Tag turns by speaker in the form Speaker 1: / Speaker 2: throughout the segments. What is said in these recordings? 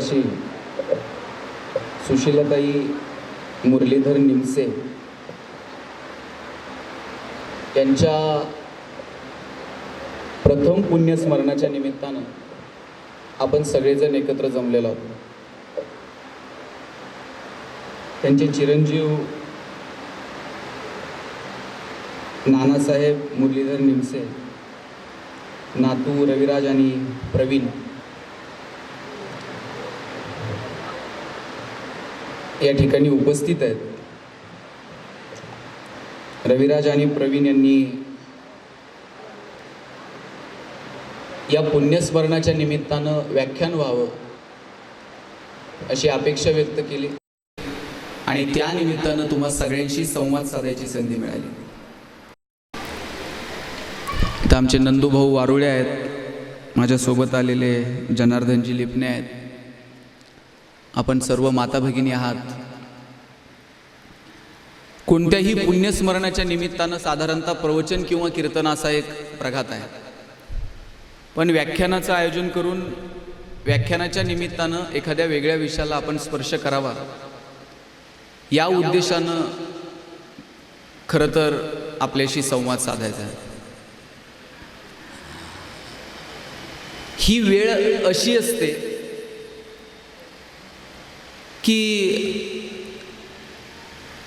Speaker 1: अशी सुशीलाताई मुरलीधर निमसे यांच्या प्रथम पुण्यस्मरणाच्या निमित्तानं आपण सगळेजण एकत्र जमलेलो आहोत. त्यांचे चिरंजीव नानासाहेब मुरलीधर निमसे, नातू रविराज आणि प्रवीण या ठिकाणी उपस्थित आहेत. रविराज आणि प्रवीण यांनी या पुण्यस्मरणाच्या निमित्तानं व्याख्यान व्हावं अशी अपेक्षा व्यक्त केली आणि त्या निमित्तानं तुम्हा सगळ्यांशी संवाद साधायची संधी मिळाली. इथं आमचे नंदूभाऊ वारुळे आहेत, माझ्यासोबत आलेले जनार्दनजी लिपणे आहेत, आपण सर्व माता भगिनी आहात. कोणत्याही पुण्यस्मरणाच्या निमित्तानं साधारणतः प्रवचन किंवा कीर्तन असा एक प्रघात आहे, पण व्याख्यानाचं आयोजन करून व्याख्यानाच्या निमित्तानं एखाद्या वेगळ्या विषयाला आपण स्पर्श करावा या उद्देशानं खरं तर आपल्याशी संवाद साधायचा आहे. ही वेळ अशी असते की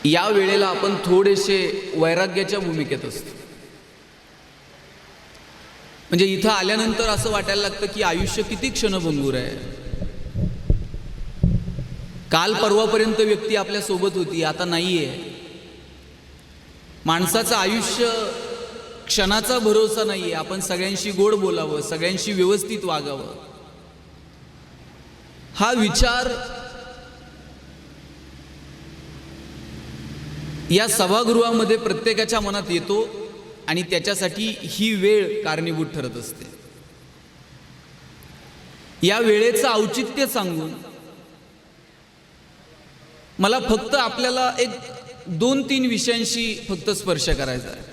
Speaker 1: या वेळेला आपण थोडेसे वैराग्याच्या भूमिकेत असतो. म्हणजे इथं आल्यानंतर असं वाटायला लागतं की आयुष्य किती क्षणभंगूर आहे. काल परवापर्यंत व्यक्ती आपल्या सोबत होती, आता नाहीये. माणसाचं आयुष्य क्षणाचा भरोसा नाहीये. आपण सगळ्यांशी गोड बोलावं, सगळ्यांशी व्यवस्थित वागावं, हा विचार या सभागृहामध्ये प्रत्येकाच्या मनात येतो आणि त्याच्यासाठी ही वेळ कारणीभूत ठरत असते. या वेळेचं औचित्य सांगून मला फक्त आपल्याला एक 2-3 विषयांशी फक्त स्पर्श करायचा आहे.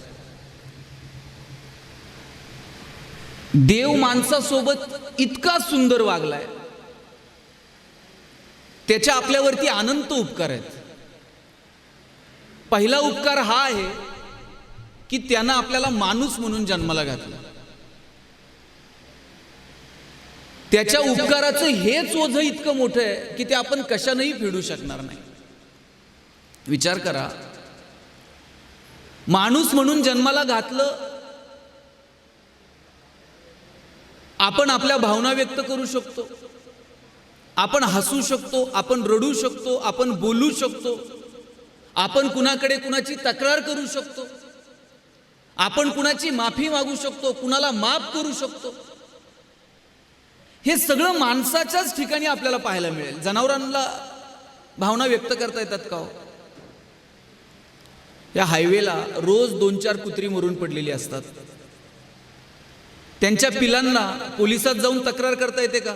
Speaker 1: देव माणसासोबत इतका सुंदर वागलाय, त्याच्या आपल्यावरती अनंत उपकार आहेत. पहिला उपकार हा आहे की त्यानं आपल्याला माणूस म्हणून जन्माला घातला. त्याच्या उपकाराचं हेच ओझं इतकं मोठं आहे की ते आपण कशानंही फेडू शकणार नाही. विचार करा, माणूस म्हणून जन्माला घातलं, आपण आपल्या भावना व्यक्त करू शकतो, आपण हसू शकतो, आपण रडू शकतो, आपण बोलू शकतो, आपण कुणाकडे कुणाची तक्रार करू शकतो, आपण कुणाची माफी मागू शकतो, कुणाला माफ करू शकतो. हे सगळं माणसाच्याच ठिकाणी आपल्याला पाहायला मिळेल. जनावरांना भावना व्यक्त करता येतात का हो? या हायवेला रोज 2-4 कुत्री मरून पडलेली असतात. त्यांच्या पिलांना पोलिसात जाऊन तक्रार करता येते का?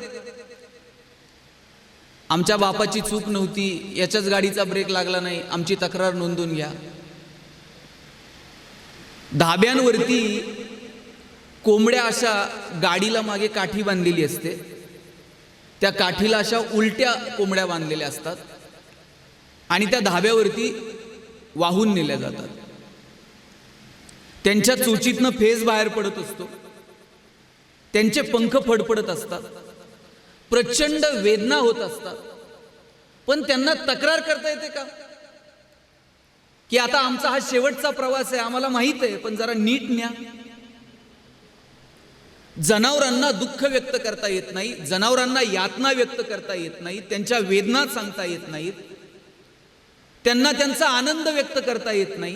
Speaker 1: आमच्या बापाची चूक नव्हती, याच्याच गाडीचा ब्रेक लागला नाही, आमची तक्रार नोंदवून घ्या. धाब्यांवरती कोंबड्या अशा गाडीला मागे काठी बांधलेली असते, त्या काठीला अशा उलट्या कोंबड्या बांधलेल्या असतात आणि त्या धाब्यावरती वाहून नेल्या जातात. त्यांच्या चोचीतनं फेस बाहेर पडत असतो, त्यांचे पंख फडफडत असतात, प्रचंड वेदना होत असतात. पण त्यांना तक्रार करता येते का की आता आमचा हा शेवटचा प्रवास आहे, आम्हाला माहित आहे, पण जरा नीट न्या? जनावरांना दुःख व्यक्त करता येत नाही, जनावरांना यातना व्यक्त करता येत नाही, त्यांच्या वेदना सांगता येत नाहीत, त्यांना त्यांचा आनंद व्यक्त करता येत नाही,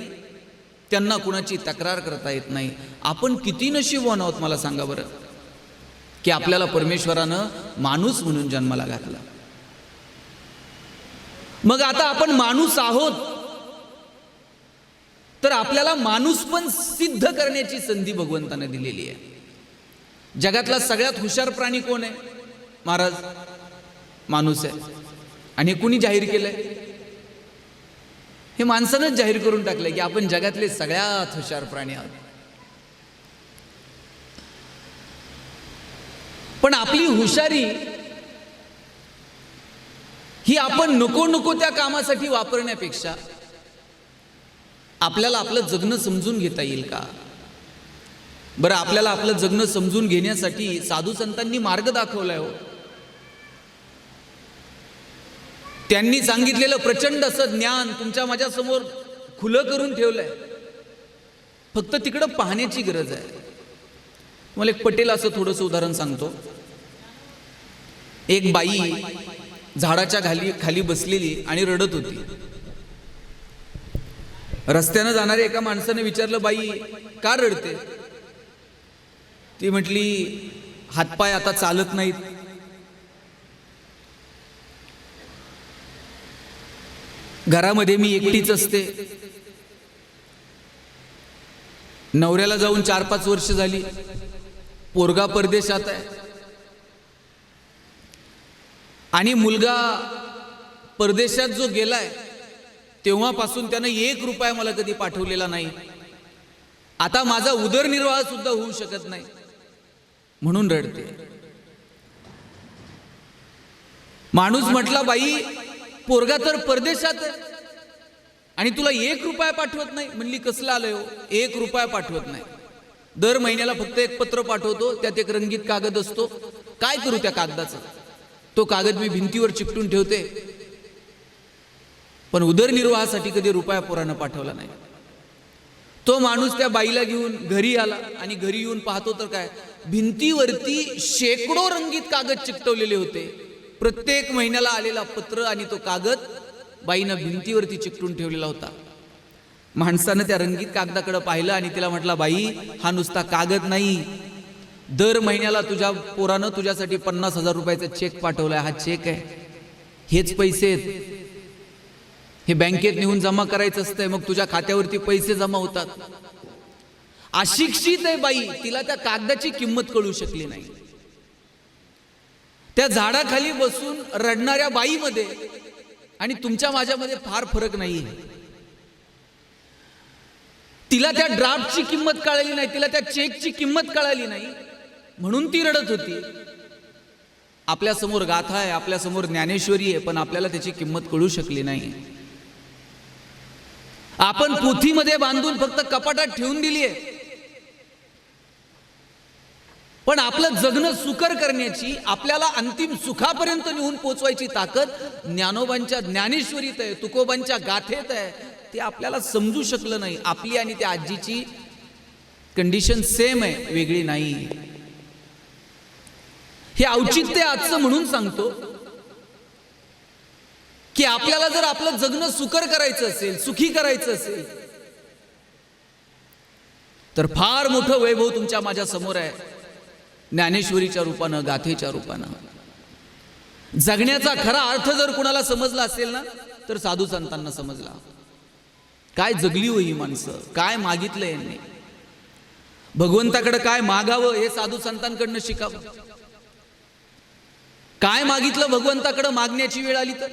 Speaker 1: त्यांना कुणाची तक्रार करता येत नाही. आपण किती नशीबवान आहोत मला सांगा बरं की आपल्याला परमेश्वरानं माणूस म्हणून जन्माला घातला. मग आता आपण माणूस आहोत तर आपल्याला माणूस पण सिद्ध करण्याची संधी भगवंताने दिलेली आहे. जगातला सगळ्यात हुशार प्राणी कोण आहे महाराज? माणूस आहे. आणि हे कुणी जाहीर केलंय? हे माणसानंच जाहीर करून टाकलंय की आपण जगातले सगळ्यात हुशार प्राणी आहोत. पण आपली हुशारी ही आपण नको नको त्या कामासाठी वापरण्यापेक्षा आपल्याला आपलं जगणं समजून घेता येईल का? बरं, आपल्याला आपलं जगणं समजून घेण्यासाठी साधू संतांनी मार्ग दाखवलाय हो. त्यांनी सांगितलेलं प्रचंड असं ज्ञान तुमच्या माझ्या समोर खुलं करून ठेवलंय. फक्त तिकडं पाहण्याची गरज आहे. मला एक पटेल असं थोडंसं उदाहरण सांगतो. एक बाई झाडाच्या खाली बसलेली आणि रडत होती. रस्त्यानं जाणाऱ्या एका माणसाने विचारलं, बाई का रडते? ती म्हटली, हातपाय आता चालत नाहीत. घरामध्ये मी एकटीच असते. नवऱ्याला जाऊन 4-5 वर्ष झाली. पोरगा परदेशात आहे आणि मुलगा परदेशात जो गेलाय तेव्हापासून त्यानं 1 रुपया मला कधी पाठवलेला नाही. आता माझा उदरनिर्वाह सुद्धा होऊ शकत नाही म्हणून रडते. माणूस म्हटला, बाई पोरगा तर परदेशात आहे आणि तुला 1 रुपया पाठवत नाही. म्हणली, कसलं आलंय हो, 1 रुपया पाठवत नाही. दर महिन्याला फक्त एक पत्र पाठवतो, त्यात एक रंगीत कागद असतो. काय करू त्या कागदाचं? तो कागद मी भिंतीवर चिकटून ठेवते, पण उदरनिर्वाहासाठी कधी रुपया पोरानं पाठवला नाही. तो माणूस त्या बाईला घेऊन घरी आला आणि घरी येऊन पाहतो तर काय, भिंतीवरती शेकडो रंगीत कागद चिकटवलेले होते. प्रत्येक महिन्याला आलेला पत्र आणि तो कागद बाईनं भिंतीवरती चिकटून ठेवलेला होता. माणसानं त्या रंगीत कागदाकडे पाहिलं आणि तिला म्हटला, बाई हा नुसता कागद नाही, दर महिन्याला तुझ्या पोरानं तुझ्यासाठी 50,000 रुपयाचा चेक पाठवलाय. हा चेक आहे, हेच पैसे आहेत, हे बँकेत नेऊन जमा करायचं असतंय, मग तुझ्या खात्यावरती पैसे जमा होतात. अशिक्षित आहे बाई, तिला त्या कागदाची किंमत कळू शकली नाही. त्या झाडाखाली बसून रडणाऱ्या बाईमध्ये आणि तुमच्या माझ्यामध्ये फार फरक नाही. तिला त्या ड्राफ्टची किंमत कळाली नाही, तिला त्या चेकची किंमत कळाली नाही म्हणून ती रडत होती. आपल्या समोर गाथा आहे, आपल्या समोर ज्ञानेश्वरी आहे, पण आपल्याला त्याची किंमत कळू शकली नाही. आपण पोथीमध्ये बांधून फक्त कपाटात ठेवून दिली आहे, पण आपलं जगणं सुकर करण्याची, आपल्याला अंतिम सुखापर्यंत नेऊन पोचवायची ताकद ज्ञानोबांच्या ज्ञानेश्वरीत आहे, तुकोबांच्या गाथेत आहे. ते आपल्याला समजू शकलं नाही. आपली आणि त्या आजीची कंडिशन सेम आहे, वेगळी नाही. हे औचित्य आजचं म्हणून सांगतो की आपल्याला जर आपलं जगणं सुकर करायचं असेल, सुखी करायचं असेल, तर फार मोठं वैभव तुमच्या माझ्या समोर आहे. ज्ञानेश्वरीच्या रूपानं, गाथेच्या रूपानं. जगण्याचा खरा अर्थ जर कुणाला समजला असेल ना, तर साधू संतांना समजला. काय जगली हो ही माणसं, काय मागितलं यांनी, भगवंताकडे काय मागावं हे साधू संतांकडनं शिकावं. काय मागितलं भगवंताकडे मागण्याची वेळ आली तर?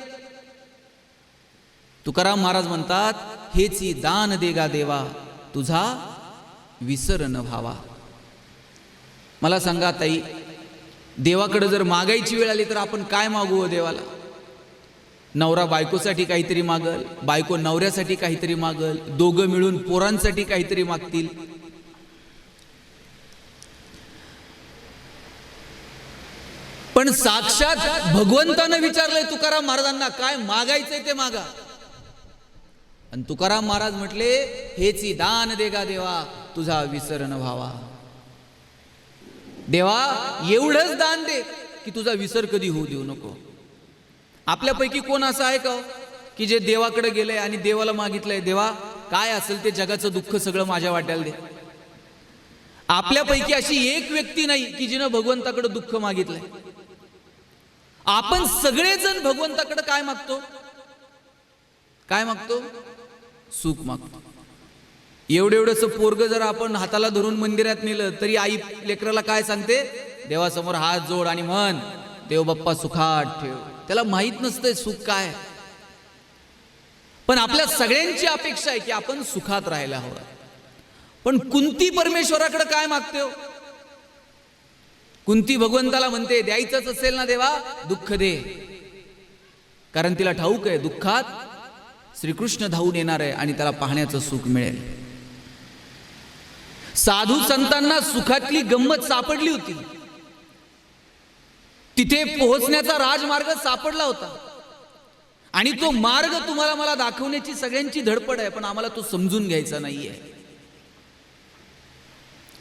Speaker 1: तुकाराम महाराज म्हणतात, हेची दान देगा देवा, तुझा विसर न व्हावा. मला सांगा ताई, देवाकडे जर मागायची वेळ आली तर आपण काय मागू देवाला? नवरा बायकोसाठी काहीतरी मागल, बायको नवऱ्यासाठी काहीतरी मागल, दोघं मिळून पोरांसाठी काहीतरी मागतील. पण साक्षात भगवंतानं विचारलंय तुकाराम महाराजांना, काय मागायचंय ते मागा. आणि तुकाराम महाराज म्हटले, हेची दान देगा देवा, तुझा विसर न व्हावा. देवा एवढंच दान दे की तुझा विसर कधी होऊ देऊ नको. आपल्यापैकी कोण असं आहे का की जे देवाकडे गेलंय आणि देवाला मागितलंय, देवा काय असेल ते जगाचं दुःख सगळं माझ्या वाट्याला दे? आपल्यापैकी अशी एक व्यक्ती नाही की जिनं भगवंताकडे दुःख मागितलंय. आपण सगळेजण भगवंताकडे काय मागतो? काय मागतो? सुख मागतो. एवढंसं पोरग जर आपण हाताला धरून मंदिरात नेलं तरी आई लेकराला काय सांगते? देवासमोर हात जोड आणि म्हण, देव बाप्पा सुखात ठेव. त्याला माहित नसतंय सुख काय. पण आपल्या सगळ्यांची अपेक्षा आहे की आपण सुखात राहायला हवं. पण कुंती परमेश्वराकडे काय मागते हो? कुंती भगवंताला म्हणते, द्यायचंच असेल ना देवा दुःख दे. कारण तिला ठाऊक आहे दुःखात श्रीकृष्ण धावून येणार आहे आणि त्याला पाहण्याचं सुख मिळेल. साधू संतांना सुखातली गंमत सापडली होती. तिथे पोहोचण्याचा राजमार्ग सापडला होता आणि तो मार्ग तुम्हाला मला दाखवण्याची सगळ्यांची धडपड आहे, पण आम्हाला तो समजून घ्यायचा नाहीये.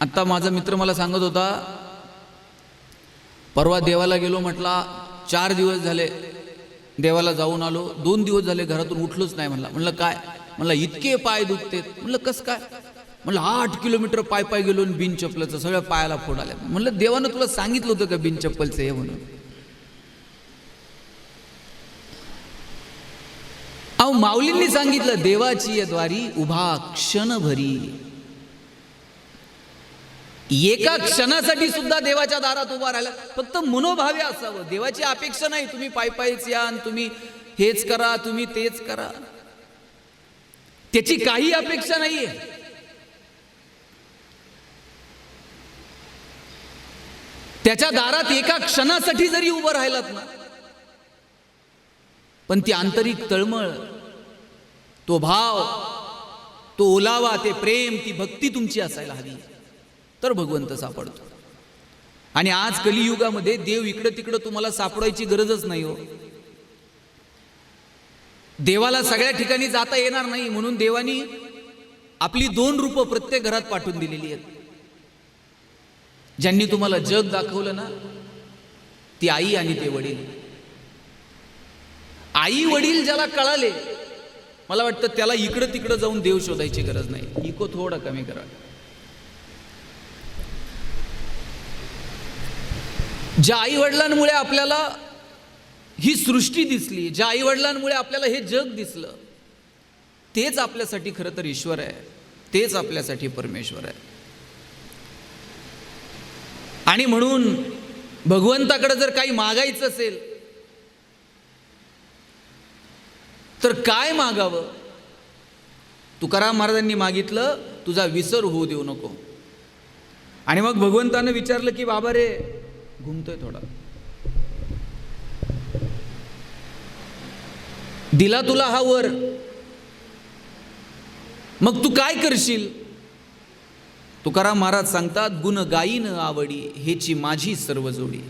Speaker 1: आता माझा मित्र मला सांगत होता, परवा देवाला गेलो, म्हटला 4 दिवस झाले देवाला जाऊन आलो, 2 दिवस झाले घरातून उठलोच नाही. म्हणलं काय? म्हणलं इतके पाय दुखतेत. म्हणलं कसं काय? म्हणलं 8 किलोमीटर पाय पाय गेलो आणि बिन चप्पलचं सगळं पायाला फोड आले. म्हणलं देवानं तुला सांगितलं होतं का बिन चप्पलचं हे म्हणून? अहो माऊलींनी सांगितलं, देवाची द्वारी उभा क्षणभरी. एका क्षणासाठी सुद्धा देवाच्या दारात उभा राहिला. फक्त मनोभावे असावं, देवाची अपेक्षा नाही तुम्ही पाय पायच या आणि तुम्ही हेच करा तुम्ही तेच करा, त्याची काही अपेक्षा नाहीये. त्याच्या दारात एका क्षणासाठी जरी उभं राहिलात ना, पण ती आंतरिक तळमळ, तो भाव, तो ओलावा, ते प्रेम, ती भक्ती तुमची असायला हवी, तर भगवंत सापडतो. आणि आज कलियुगामध्ये देव इकडं तिकडं तुम्हाला सापडायची गरजच नाही हो. देवाला सगळ्या ठिकाणी जाता येणार नाही, म्हणून देवानी आपली 2 रूपं प्रत्येक घरात पाठवून दिलेली आहेत. ज्यांनी तुम्हाला जग दाखवलं ना, ती आई आणि ते वडील. आई वडील ज्याला कळाले, मला वाटतं त्याला इकडं तिकडं जाऊन देव शोधायची गरज नाही. इको थोडं कमी करा. ज्या आई वडिलांमुळे आपल्याला ही सृष्टी दिसली, ज्या आई वडिलांमुळे आपल्याला हे जग दिसलं, तेच आपल्यासाठी खरं तर ईश्वर आहे, तेच आपल्यासाठी परमेश्वर आहे. आणि म्हणून भगवंताकडे जर काही मागायचं असेल तर काय मागावं? तुकाराम महाराजांनी मागितलं, तुझा विसर होऊ देऊ नको. आणि मग भगवंतानं विचारलं की बाबा रे, घुमतोय थोडा, दिला तुला हा वर, मग तू काय करशील? तुकाराम महाराज सांगतात, गुण गायीन आवडी हेची माझी सर्व जोडी.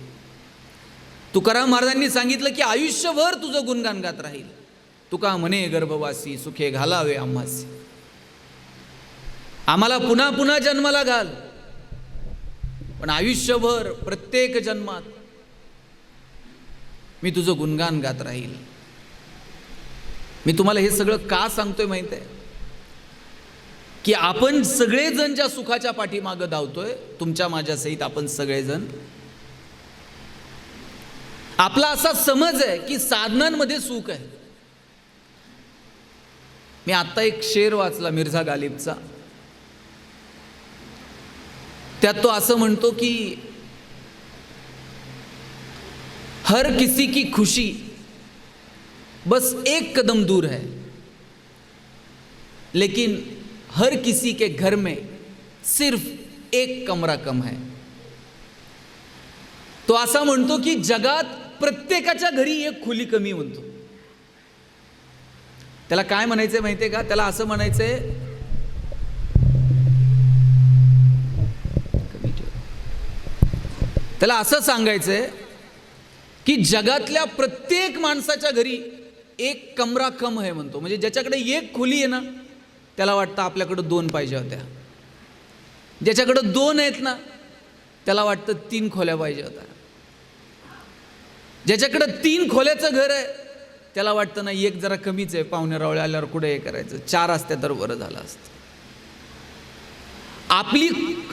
Speaker 1: तुकाराम महाराजांनी सांगितलं की आयुष्यभर तुझं गुणगान गात राहील. तुका म्हणे गर्भवासी सुखे घालावे आम्हासी. आम्हाला पुन्हा पुन्हा जन्माला घाल, पण आयुष्यभर प्रत्येक जन्मात मी तुझं गुणगान गात राहील. मी तुम्हाला हे सगळं का सांगतोय माहित आहे? की आपण सगळेजण ज्या सुखाच्या पाठीमागं धावतोय, तुमच्या माझ्या सहित आपण सगळेजण, आपला असा समज आहे की साधनांमध्ये सुख आहे. मी आता एक शेर वाचला मिर्झा गालिबचा. त्यात तो असं म्हणतो की हर किसी की खुशी बस एक कदम दूर है, लेकिन हर किसी के घर में सिर्फ एक कमरा कम है. तो असा म्हणतो की जगात प्रत्येकाच्या घरी एक खोली कमी म्हणतो. त्याला काय म्हणायचंय माहितीये का? त्याला असं म्हणायचंय, त्याला असं सांगायचंय की जगातल्या प्रत्येक माणसाच्या घरी एक कमरा कम आहे म्हणतो. म्हणजे ज्याच्याकडे एक खोली आहे ना, त्याला वाटतं आपल्याकडे 2 पाहिजे होत्या. ज्याच्याकडे 2 आहेत ना, त्याला वाटतं 3 खोल्या पाहिजे होत्या. ज्याच्याकडे 3 खोल्याचं घर आहे, त्याला वाटतं ना एक जरा कमीच आहे, पाहुणे रावळे आल्यावर कुठे हे करायचं, 4 असत्या तर बरं झालं असतं.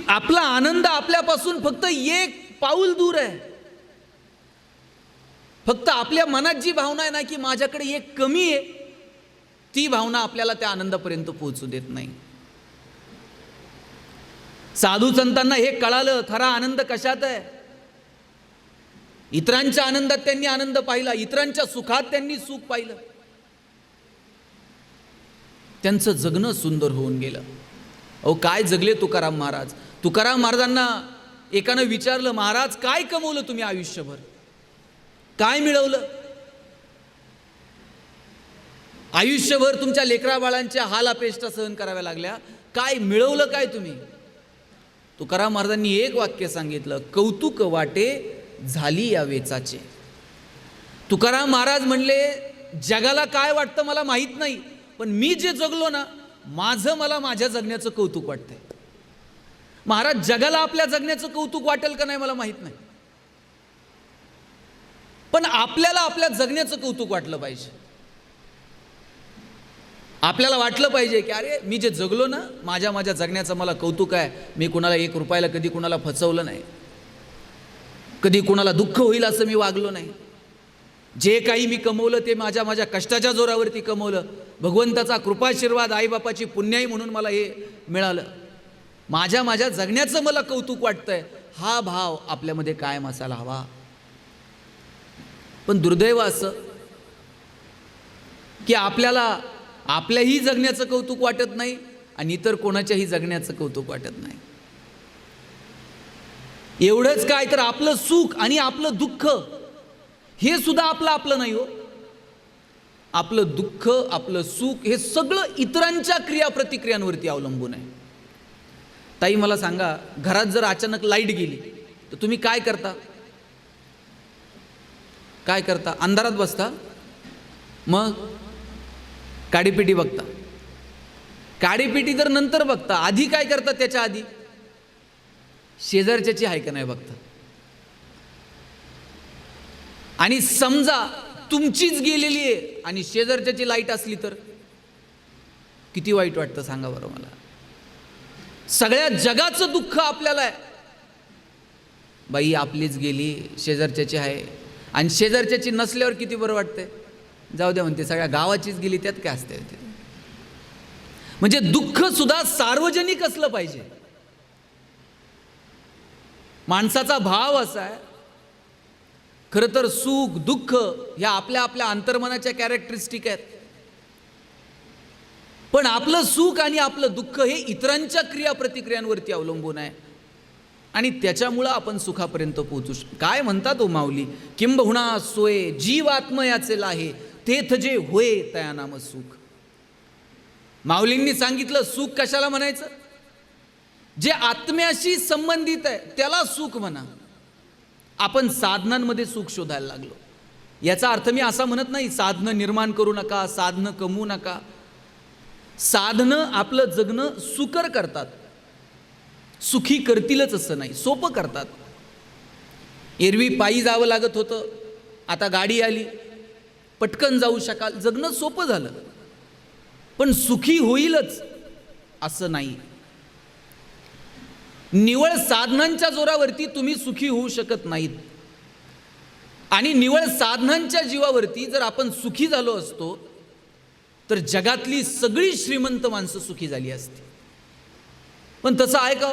Speaker 1: आपला आनंद आपल्यापासून फक्त 1 पाऊल दूर आहे. फक्त आपल्या मनात जी भावना आहे ना की माझ्याकडे एक कमी आहे, ती भावना आपल्याला त्या आनंदापर्यंत पोहोचू देत नाही. साधू संतांना हे कळालं, खरा आनंद कशात आहे. इतरांच्या आनंदात त्यांनी आनंद पाहिला, इतरांच्या सुखात त्यांनी सुख पाहिलं, त्यांचं जगणं सुंदर होऊन गेलं. अहो काय जगले तुकाराम महाराज. तुकाराम महाराजांना एकानं विचारलं, महाराज काय कमवलं तुम्ही आयुष्यभर, काय मिळवलं? आयुष्यभर तुमच्या लेकरा बाळांच्या हाल अपेष्टा सहन कराव्या लागल्या, काय मिळवलं काय तुम्ही? तुकाराम महाराजांनी एक वाक्य सांगितलं, कौतुक वाटे झाली या वेचाचे. तुकाराम महाराज म्हणले, जगाला काय वाटतं मला माहीत नाही, पण मी जे जगलो ना, मला माझ्या जगण्याचं कौतुक वाटतंय. महाराज, जगाला आपल्या जगण्याचं कौतुक वाटेल का नाही मला माहीत नाही, पण आपल्याला आपल्या जगण्याचं कौतुक वाटलं पाहिजे. आपल्याला वाटलं पाहिजे की अरे मी जे जगलो ना, माझ्या जगण्याचं मला कौतुक आहे. मी कुणाला 1 रुपयाला कधी कुणाला फसवलं नाही, कधी कुणाला दुःख होईल असं मी वागलो नाही. जे काही मी कमवलं ते माझ्या कष्टाच्या जोरावरती कमवलं. भगवंताचा कृपाशीर्वाद, आईबापाची पुण्याई म्हणून मला हे मिळालं. माझ्या जगण्याचं मला कौतुक वाटतंय. हा भाव आपल्यामध्ये कायम असायला हवा. पण दुर्दैव असं की आपल्याला आपल्याही जगण्याचं कौतुक वाटत नाही आणि इतर कोणाच्याही जगण्याचं कौतुक वाटत नाही. एवढंच काय तर आपलं सुख आणि आपलं दुःख हे सुद्धा आपलं नाही हो. आपलं दुःख, आपलं सुख हे सगळं इतरांच्या क्रियाप्रतिक्रियांवरती अवलंबून आहे. ताई मला सांगा, घरात जर अचानक लाईट गेली तर तुम्ही काय करता? अंधारात बसता? मग काडीपिटी बघता. काडीपिटी तर नंतर बघता, आधी काय करता? त्याच्या आधी शेजारच्याची आहे का नाही बघता. आणि समजा तुमचीच गेलेली आहे आणि शेजारच्याची लाईट असली तर किती वाईट वाटतं सांगा बरं मला. सगळ्या जगाचं दुःख आपल्याला आहे. बाई आपलीच गेली, शेजारच्याची आहे, आणि शेजारच्याची नसल्यावर किती बरं वाटतंय. जाऊ द्या म्हणते, सगळ्या गावाचीच गेली त्यात काय असते. म्हणजे दुःख सुद्धा सार्वजनिक असलं पाहिजे. माणसाचा भाव असा आहे, खरं तर सुख दुःख ह्या आपल्या अंतर्मनाच्या कॅरेक्टरिस्टिक आहेत. पण आपलं सुख आणि आपलं दुःख हे इतरांच्या क्रियाप्रतिक्रियांवरती अवलंबून आहे आणि त्याच्यामुळं आपण सुखापर्यंत पोहोचू शकतो. काय म्हणतात ओ माऊली, किंबहुना सोये जीवात्मयाचे लाहे, तेथ जे होय तया नाम सुख. माऊलींनी सांगितलं, सुख कशाला म्हणायचं? जे आत्म्याशी संबंधित आहे त्याला सुख म्हणा. आपण साधनांमध्ये सुख शोधायला लागलो. याचा अर्थ मी असा म्हणत नाही साधनं निर्माण करू नका, साधनं कमवू नका. साधनं आपलं जगणं सुकर करतात, सुखी करतीलच असं नाही, सोपं करतात. एरवी पायी जावं लागत होतं, आता गाडी आली, पटकन जाऊ शकाल, जगणं सोपं झालं. पण सुखी होईलच असं नाही. निवळ साधनांच्या जोरावरती तुम्ही सुखी होऊ शकत नाहीत. आणि निवळ साधनांच्या जीवावरती जर आपण सुखी झालो असतो तर जगातली सगळी श्रीमंत माणसं सुखी झाली असती. पण तसं आहे का?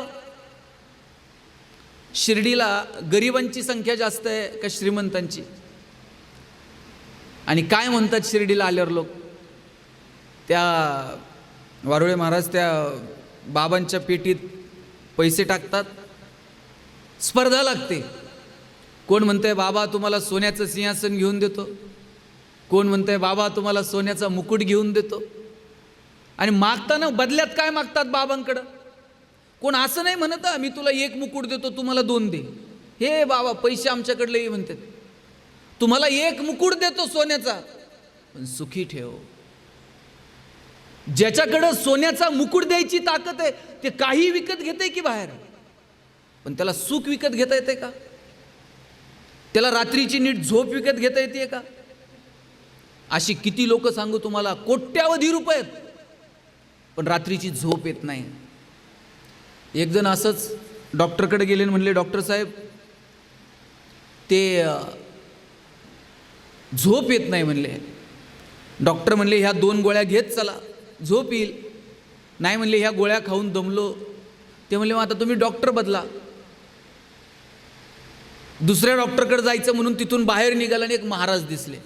Speaker 1: शिर्डीला गरिबांची संख्या जास्त आहे का श्रीमंतांची? आणि काय म्हणतात शिर्डीला आल्यावर लोक? त्या वारुळे महाराज त्या बाबांच्या पेटीत पैसे टाकतात, स्पर्धा लागते. कोण म्हणतंय बाबा तुम्हाला सोन्याचं सिंहासन घेऊन देतो, कोण म्हणतंय बाबा तुम्हाला सोन्याचा मुकुट घेऊन देतो. आणि मागताना बदल्यात काय मागतात बाबांकडं? कोण असं नाही म्हणत मी तुला 1 मुकुट देतो तुम्हाला 2 दे. हे बाबा पैसे आमच्याकडले ये म्हणतात. तुम्हाला 1 मुकुट देतो सोन्याचा, पण सुखी ठेव. ज्याच्याकडं सोन्याचा मुकुट द्यायची ताकद आहे ते काही विकत घेते की बाहेर, पण त्याला सुख विकत घेता येते का? त्याला रात्रीची नीट झोप विकत घेता येते का? अशी किती लोक सांगू तुम्हाला, कोट्यावधी रुपये पण रात्रीची झोप येत नाही. एक जण असंच डॉक्टरकडे गेले आणि म्हणले, डॉक्टर साहेब ते झोप येत नाही म्हणले. डॉक्टर म्हणले ह्या 2 गोळ्या घेत चला, झोप येईल. नाही म्हणले ह्या गोळ्या खाऊन दमलो. ते म्हणले मग आता तुम्ही डॉक्टर बदला. दुसऱ्या डॉक्टरकडे जायचं म्हणून तिथून बाहेर निघाला आणि एक महाराज दिसले.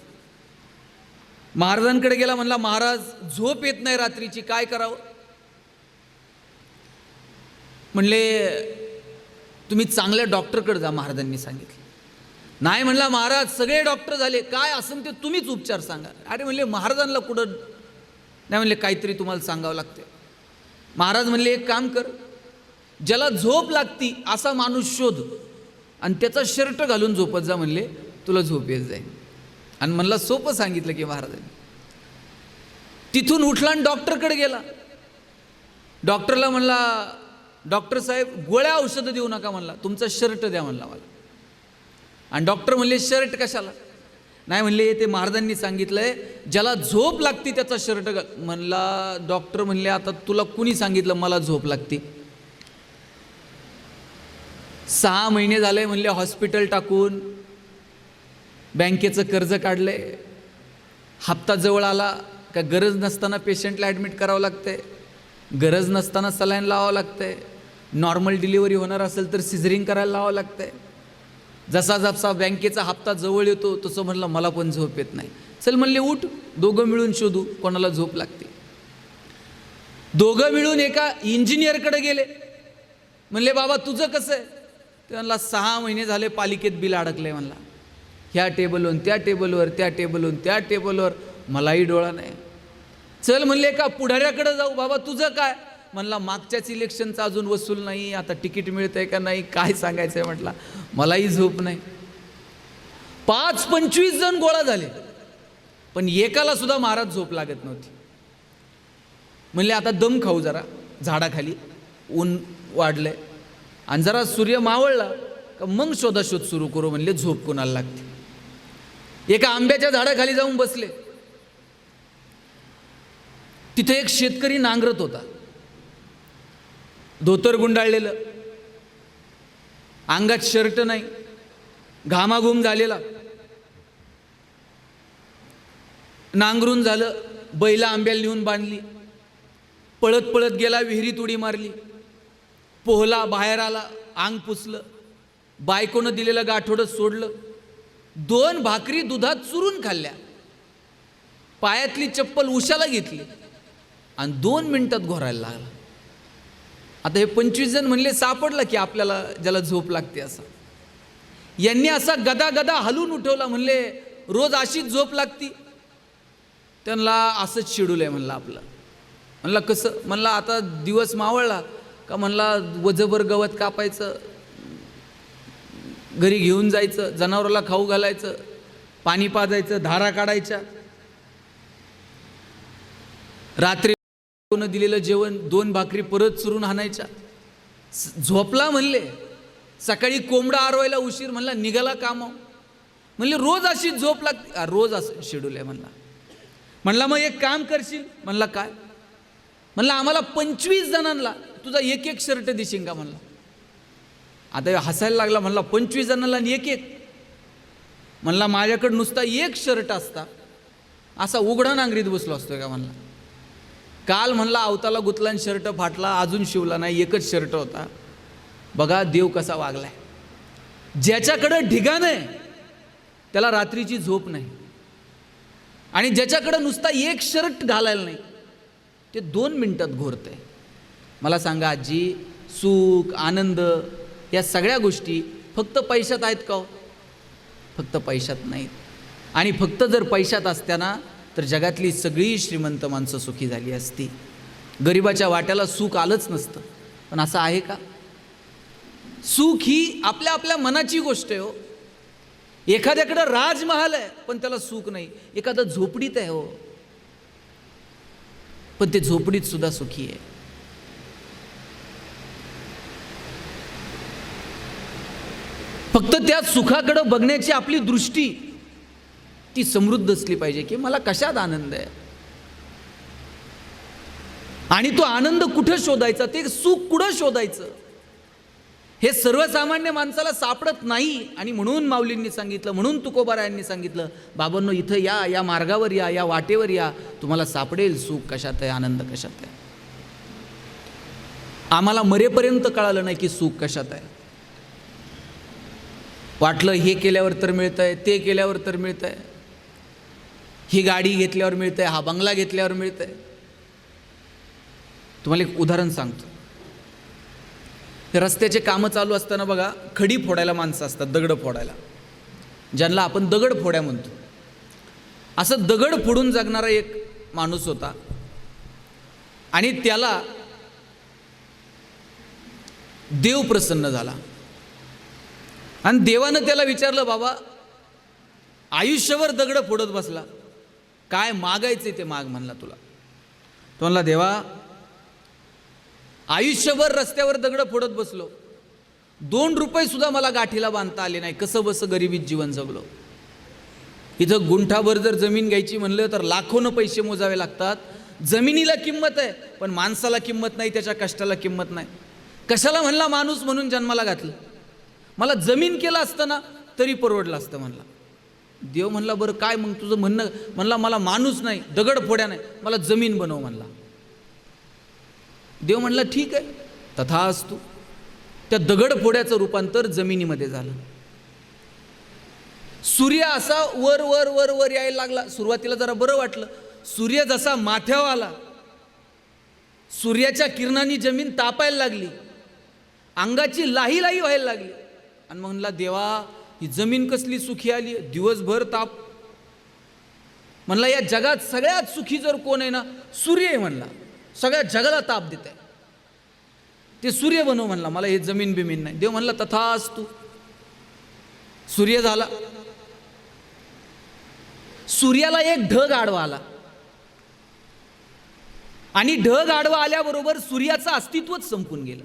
Speaker 1: महाराजांकडे गेला, म्हणला महाराज झोप येत नाही रात्रीची, काय करावं? म्हणले तुम्ही चांगल्या डॉक्टरकडे जा, महाराजांनी सांगितलं. नाही म्हणला महाराज सगळे डॉक्टर झाले, काय असेल ते तुम्हीच उपचार सांगा. अरे म्हणले महाराजांना कुठं नाही म्हणले काहीतरी तुम्हाला सांगावं लागते. महाराज म्हणले एक काम कर, ज्याला झोप लागती असा माणूस शोध आणि त्याचा शर्ट घालून झोपत जा म्हणले, तुला झोप येत जाईल. आणि म्हणला सोपं सांगितलं की महाराजांनी. तिथून उठला आणि डॉक्टरकडे गेला. डॉक्टरला म्हणला, डॉक्टर साहेब गोळ्या औषधं देऊ नका म्हणला, तुमचा शर्ट द्या म्हणला मला. आणि डॉक्टर म्हणले शर्ट कशाला? नाही म्हणले ते महाराजांनी सांगितलंय ज्याला झोप लागते त्याचा शर्ट घाल. म्हणला डॉक्टर म्हणले आता तुला कुणी सांगितलं मला झोप लागते? 6 महिने झाले म्हणले हॉस्पिटल टाकून, बँकेचं कर्ज काढले, हप्ता जवळ आला का गरज नसताना पेशंटला ॲडमिट करावं लागतंय, गरज नसताना सलाईन लावावं लागतंय, नॉर्मल डिलिव्हरी होणार असेल तर सिझरिंग करायला लावावं लागतंय. जसा जसा बँकेचा हप्ता जवळ येतो तसं म्हणलं मला पण झोप येत नाही. चल म्हणले उठ, दोघं मिळून शोधू कोणाला झोप लागते. दोघं मिळून एका इंजिनियरकडे गेले. म्हणले बाबा तुझं कसं आहे? ते म्हणला 6 महिने झाले पालिकेत बिल अडकले म्हणला, ह्या टेबलवर त्या टेबलवर, त्या टेबलवर त्या टेबलवर, मलाही डोळा नाही. चल म्हणले का पुढाऱ्याकडे जाऊ. बाबा तुझं काय? म्हणला मागच्याच इलेक्शनचा अजून वसूल नाही, आता तिकीट मिळतंय का नाही काय सांगायचं आहे म्हटला, मलाही झोप नाही. 25 जण गोळा झाले, पण एकाला सुद्धा महाराज झोप लागत नव्हती. म्हणले आता दम खाऊ जरा झाडाखाली, ऊन वाढलंय आणि जरा सूर्य मावळला का मग शोधाशोध सुरू करू म्हणले झोप कोणाला लागते. एका आंब्याच्या झाडाखाली जाऊन बसले. तिथे एक शेतकरी नांगरत होता, धोतर गुंडाळलेलं, अंगात शर्ट नाही, घामाघूम झालेला. नांगरून झालं, बैला आंब्याला नेऊन बांधली, पळत पळत गेला, विहिरीत उडी मारली, पोहला, बाहेर आला, अंग पुसलं, बायकोनं दिलेलं गाठोडं सोडलं, 2 भाकरी दुधात चुरून खाल्ल्या, पायातली चप्पल उशाला घेतली आणि 2 मिनिटात घोरायला लागला. आता हे 25 जण म्हणले सापडलं की आपल्याला ज्याला झोप लागते असा. यांनी असा गदा गदा हलून उठवला. म्हणले रोज अशीच झोप लागती? त्यांना असंच शेड्यूल आहे म्हणलं आपलं. म्हणला कसं? म्हणला आता दिवस मावळला का म्हणला वजभर गवत कापायचं, घरी घेऊन जायचं, जनावराला खाऊ घालायचं, पाणी पाजायचं, धारा काढायच्या, रात्री दिलेलं जेवण 2 भाकरी परत चुरून आणायच्या. झोपला म्हणले, सकाळी कोंबडा आरवायला उशीर, म्हणला निघाला कामाव. म्हणले रोज अशी झोप लागते? रोज असं शेड्यूल आहे म्हणला. म्हणला मग एक काम करशील? म्हणला काय? म्हणला आम्हाला 25 जणांना तुझा एक एक शर्ट देशील का म्हणला. आता हसायला लागला. म्हणला 25 जणांना एक एक? म्हणला माझ्याकडे नुसता एक शर्ट असता असा उघडा नांगरीत बसलो असतोय का म्हणला. काल म्हणला अवताला गुतला आणि शर्ट फाटला, अजून शिवला नाही, एकच शर्ट होता. बघा देव कसा वागलाय. ज्याच्याकडं ढिगाण आहे त्याला रात्रीची झोप नाही, आणि ज्याच्याकडं नुसता एक शर्ट घालायला नाही ते 2 मिनिटात घोरतंय. मला सांगा आजी, सुख आनंद या सगळ्या गोष्टी फक्त पैशात आहेत का? फक्त पैशात नाहीत. आणि फक्त जर पैशात असत्या ना तर जगातली सगळी श्रीमंत माणसं सुखी झाली असती, गरिबाच्या वाट्याला सुख आलंच नसतं. पण असं आहे का? सुख ही आपल्या आपल्या मनाची गोष्ट आहे हो. एखाद्याकडं राजमहाल आहे पण त्याला सुख नाही, एखादं झोपडीत आहे हो पण ते झोपडीत सुद्धा सुखी आहे. फक्त त्या सुखाकडे बघण्याची आपली दृष्टी ती समृद्ध असली पाहिजे की मला कशात आनंद आहे, आणि तो आनंद कुठं शोधायचा, ते सुख कुठं शोधायचं, हे सर्वसामान्य माणसाला सापडत नाही. आणि म्हणून माऊलींनी सांगितलं, म्हणून तुकोबारायांनी सांगितलं, बाबांनो इथं या, या मार्गावर या, या वाटेवर या, तुम्हाला सापडेल सुख कशात आहे, आनंद कशात आहे. आम्हाला मरेपर्यंत कळालं नाही की सुख कशात आहे. वाटलं हे केल्यावर तर मिळतंय, ते केल्यावर तर मिळतंय, ही गाडी घेतल्यावर मिळतंय, हा बंगला घेतल्यावर मिळतंय. तुम्हाला एक उदाहरण सांगतो. रस्त्याचे कामं चालू असताना बघा, खडी फोडायला माणसं असतात, दगड फोडायला, ज्यांना आपण दगड फोड्या म्हणतो. असं दगड फोडून जगणारा एक माणूस होता. आणि त्याला देव प्रसन्न झाला आणि देवानं त्याला विचारलं, बाबा आयुष्यभर दगड फोडत बसला, काय मागायचे ते माग म्हणला तुला. तो म्हणला, देवा आयुष्यभर रस्त्यावर दगड फोडत बसलो, 2 रुपये सुद्धा मला गाठीला बांधता आले नाही, कसं बसं गरिबीत जीवन जगलो. इथं गुंठाभर जर जमीन घ्यायची म्हणलं तर लाखोनं पैसे मोजावे लागतात. जमिनीला किंमत आहे पण माणसाला किंमत नाही, त्याच्या कष्टाला किंमत नाही. कशाला म्हणला माणूस म्हणून जन्माला घातलं, मला जमीन केलं असतं ना तरी परवडलं असतं म्हणला. देव म्हणला, बरं काय मग तुझं म्हणणं. म्हणला, मला माणूस नाही, दगड फोड्या नाही, मला जमीन बनव म्हणला. देव म्हणला, ठीक आहे, तथास्तु. त्या दगड फोड्याचं रूपांतर जमिनीमध्ये झालं. सूर्य असा वर वर वर वर यायला लागला. सुरुवातीला जरा बरं वाटलं. सूर्य जसा माथ्यावर आला, सूर्याच्या किरणांनी जमीन तापायला लागली, अंगाची लाही लाही व्हायला लागली. आणि मग म्हणला, देवा ही जमीन कसली सुखी आली, दिवसभर ताप. म्हणला, या जगात सगळ्यात सुखी जर कोण आहे ना, सूर्य आहे म्हणला. सगळ्या जगाला ताप देत आहे, ते सूर्य बनव म्हणला, मला हे जमीन बिमीन नाही. देव म्हणला, तथास्तु. सूर्य झाला. सूर्याला एक ढग आडवा आला आणि ढग आडवा आल्याबरोबर सूर्याचं अस्तित्वच संपून गेलं.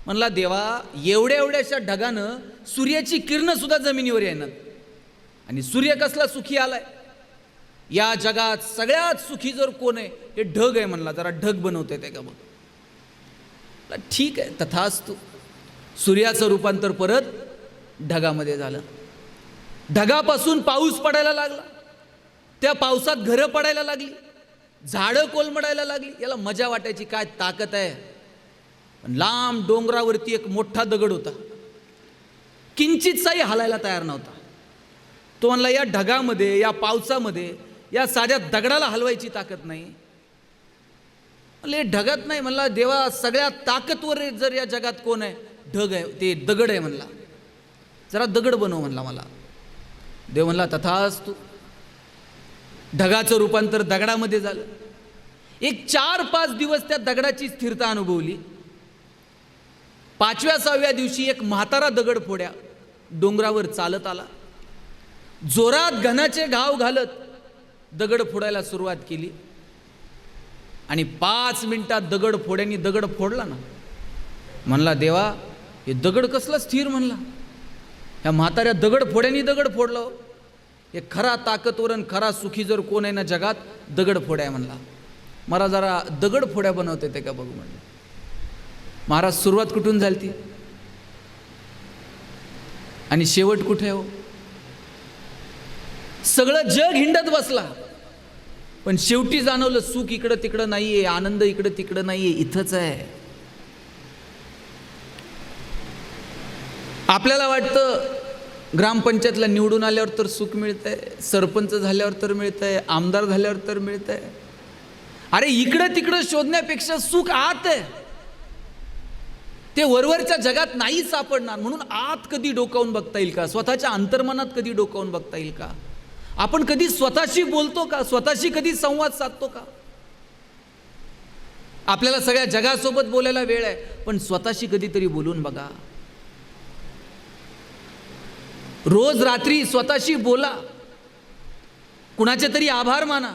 Speaker 1: म्हणला, देवा एवढ्या एवढ्याशा ढगानं सूर्याची किरण सुद्धा जमिनीवर येणार आणि सूर्य कसला सुखी आलाय. या जगात सगळ्यात सुखी जर कोण आहे, हे ढग आहे म्हणला. जरा ढग बनवते ते का बघ. ठीक आहे, तथास्तु. सूर्याचं रूपांतर परत ढगामध्ये झालं. ढगापासून पाऊस पडायला लागला. त्या पावसात घरं पडायला लागली, झाडं कोलमडायला लागली. याला मजा वाटायची, काय ताकद आहे. पण लांब डोंगरावरती एक मोठा दगड होता, किंचितसाही हलायला तयार नव्हता. तो म्हणला, या ढगामध्ये, या पावसामध्ये या साध्या दगडाला हलवायची ताकद नाही. म्हणले, ढगात नाही. म्हणला, देवा सगळ्यात ताकदवर जर या जगात कोण आहे, ढग आहे, ते दगड आहे म्हणला. जरा दगड बनव म्हणला मला. देव म्हणला, तथास्तु. ढगाचं रूपांतर दगडामध्ये झालं. एक 4-5 दिवस त्या दगडाची स्थिरता अनुभवली. 5व्या-6व्या दिवशी एक म्हातारा दगड फोड्या डोंगरावर चालत आला. जोरात घनाचे घाव घालत दगड फोडायला सुरुवात केली आणि 5 मिनिटात दगड फोड्यांनी दगड फोडला ना. म्हणला, देवा हे दगड कसला स्थिर म्हणला. ह्या म्हाताऱ्या दगड फोड्यांनी दगड फोडलं. हे खरा ताकदवर आणि खरा सुखी जर कोण आहे ना जगात, दगड फोड्या म्हणला. मला जरा दगड फोड्या बनवते ते का बघू म्हणलं. महाराज, सुरुवात कुठून झाली ती आणि शेवट कुठे हो. सगळं जग हिंडत बसला पण शेवटी जाणवलं, सुख इकडं तिकडं नाहीये, आनंद इकडं तिकडं नाहीये, इथंच आहे. आपल्याला वाटतं ग्रामपंचायतला निवडून आल्यावर तर सुख मिळतंय, सरपंच झाल्यावर तर मिळतंय, आमदार झाल्यावर तर मिळतंय. अरे इकडं तिकडं शोधण्यापेक्षा सुख आत आहे. ते वरवरच्या जगात नाही सापडणार. म्हणून आत कधी डोकावून बघता येईल का, स्वतःच्या अंतर्मनात कधी डोकावून बघता येईल का. आपण कधी स्वतःशी बोलतो का, स्वतःशी कधी संवाद साधतो का. आपल्याला सगळ्या जगासोबत बोलायला वेळ आहे, पण स्वतःशी कधीतरी बोलून बघा. रोज रात्री स्वतःशी बोला, कुणाचे तरी आभार माना.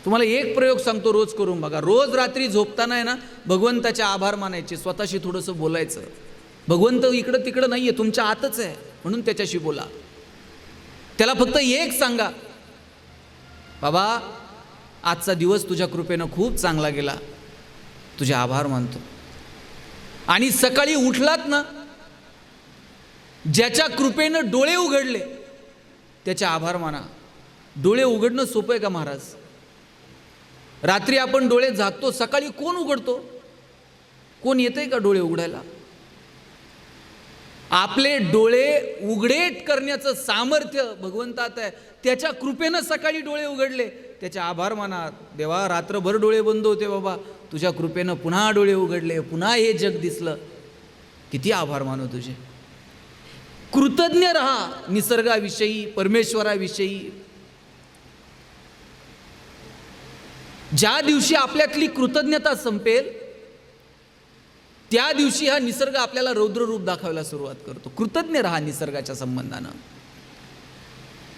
Speaker 1: तुम्हाला एक प्रयोग सांगतो, रोज करून बघा. रोज रात्री झोपताना आहे ना, भगवंताचे आभार मानायचे, स्वतःशी थोडंसं बोलायचं. भगवंत इकडं तिकडं नाहीये, तुमच्या आतच आहे, म्हणून त्याच्याशी बोला. त्याला फक्त एक सांगा, बाबा आजचा दिवस तुझ्या कृपेनं खूप चांगला गेला, तुझे आभार मानतो. आणि सकाळी उठलात ना, ज्याच्या कृपेनं डोळे उघडले त्याचे आभार माना. डोळे उघडणं सोपं आहे का महाराज. रात्री आपण डोळे झाकतो, सकाळी कोण उघडतो, कोण येतंय का डोळे उघडायला. आपले डोळे उघडे करण्याचं सामर्थ्य भगवंतात आहे. त्याच्या कृपेनं सकाळी डोळे उघडले, त्याचे आभार माना. देवा रात्रभर डोळे बंद होते, बाबा तुझ्या कृपेनं पुन्हा डोळे उघडले, पुन्हा हे जग दिसलं, किती आभार मानू तुझे. कृतज्ञ रहा निसर्गाविषयी, परमेश्वराविषयी. ज्या दिवशी आपल्यातली कृतज्ञता संपेल त्या दिवशी हा निसर्ग आपल्याला रौद्र रूप दाखवायला सुरुवात करतो. कृतज्ञ राहा निसर्गाच्या संबंधानं.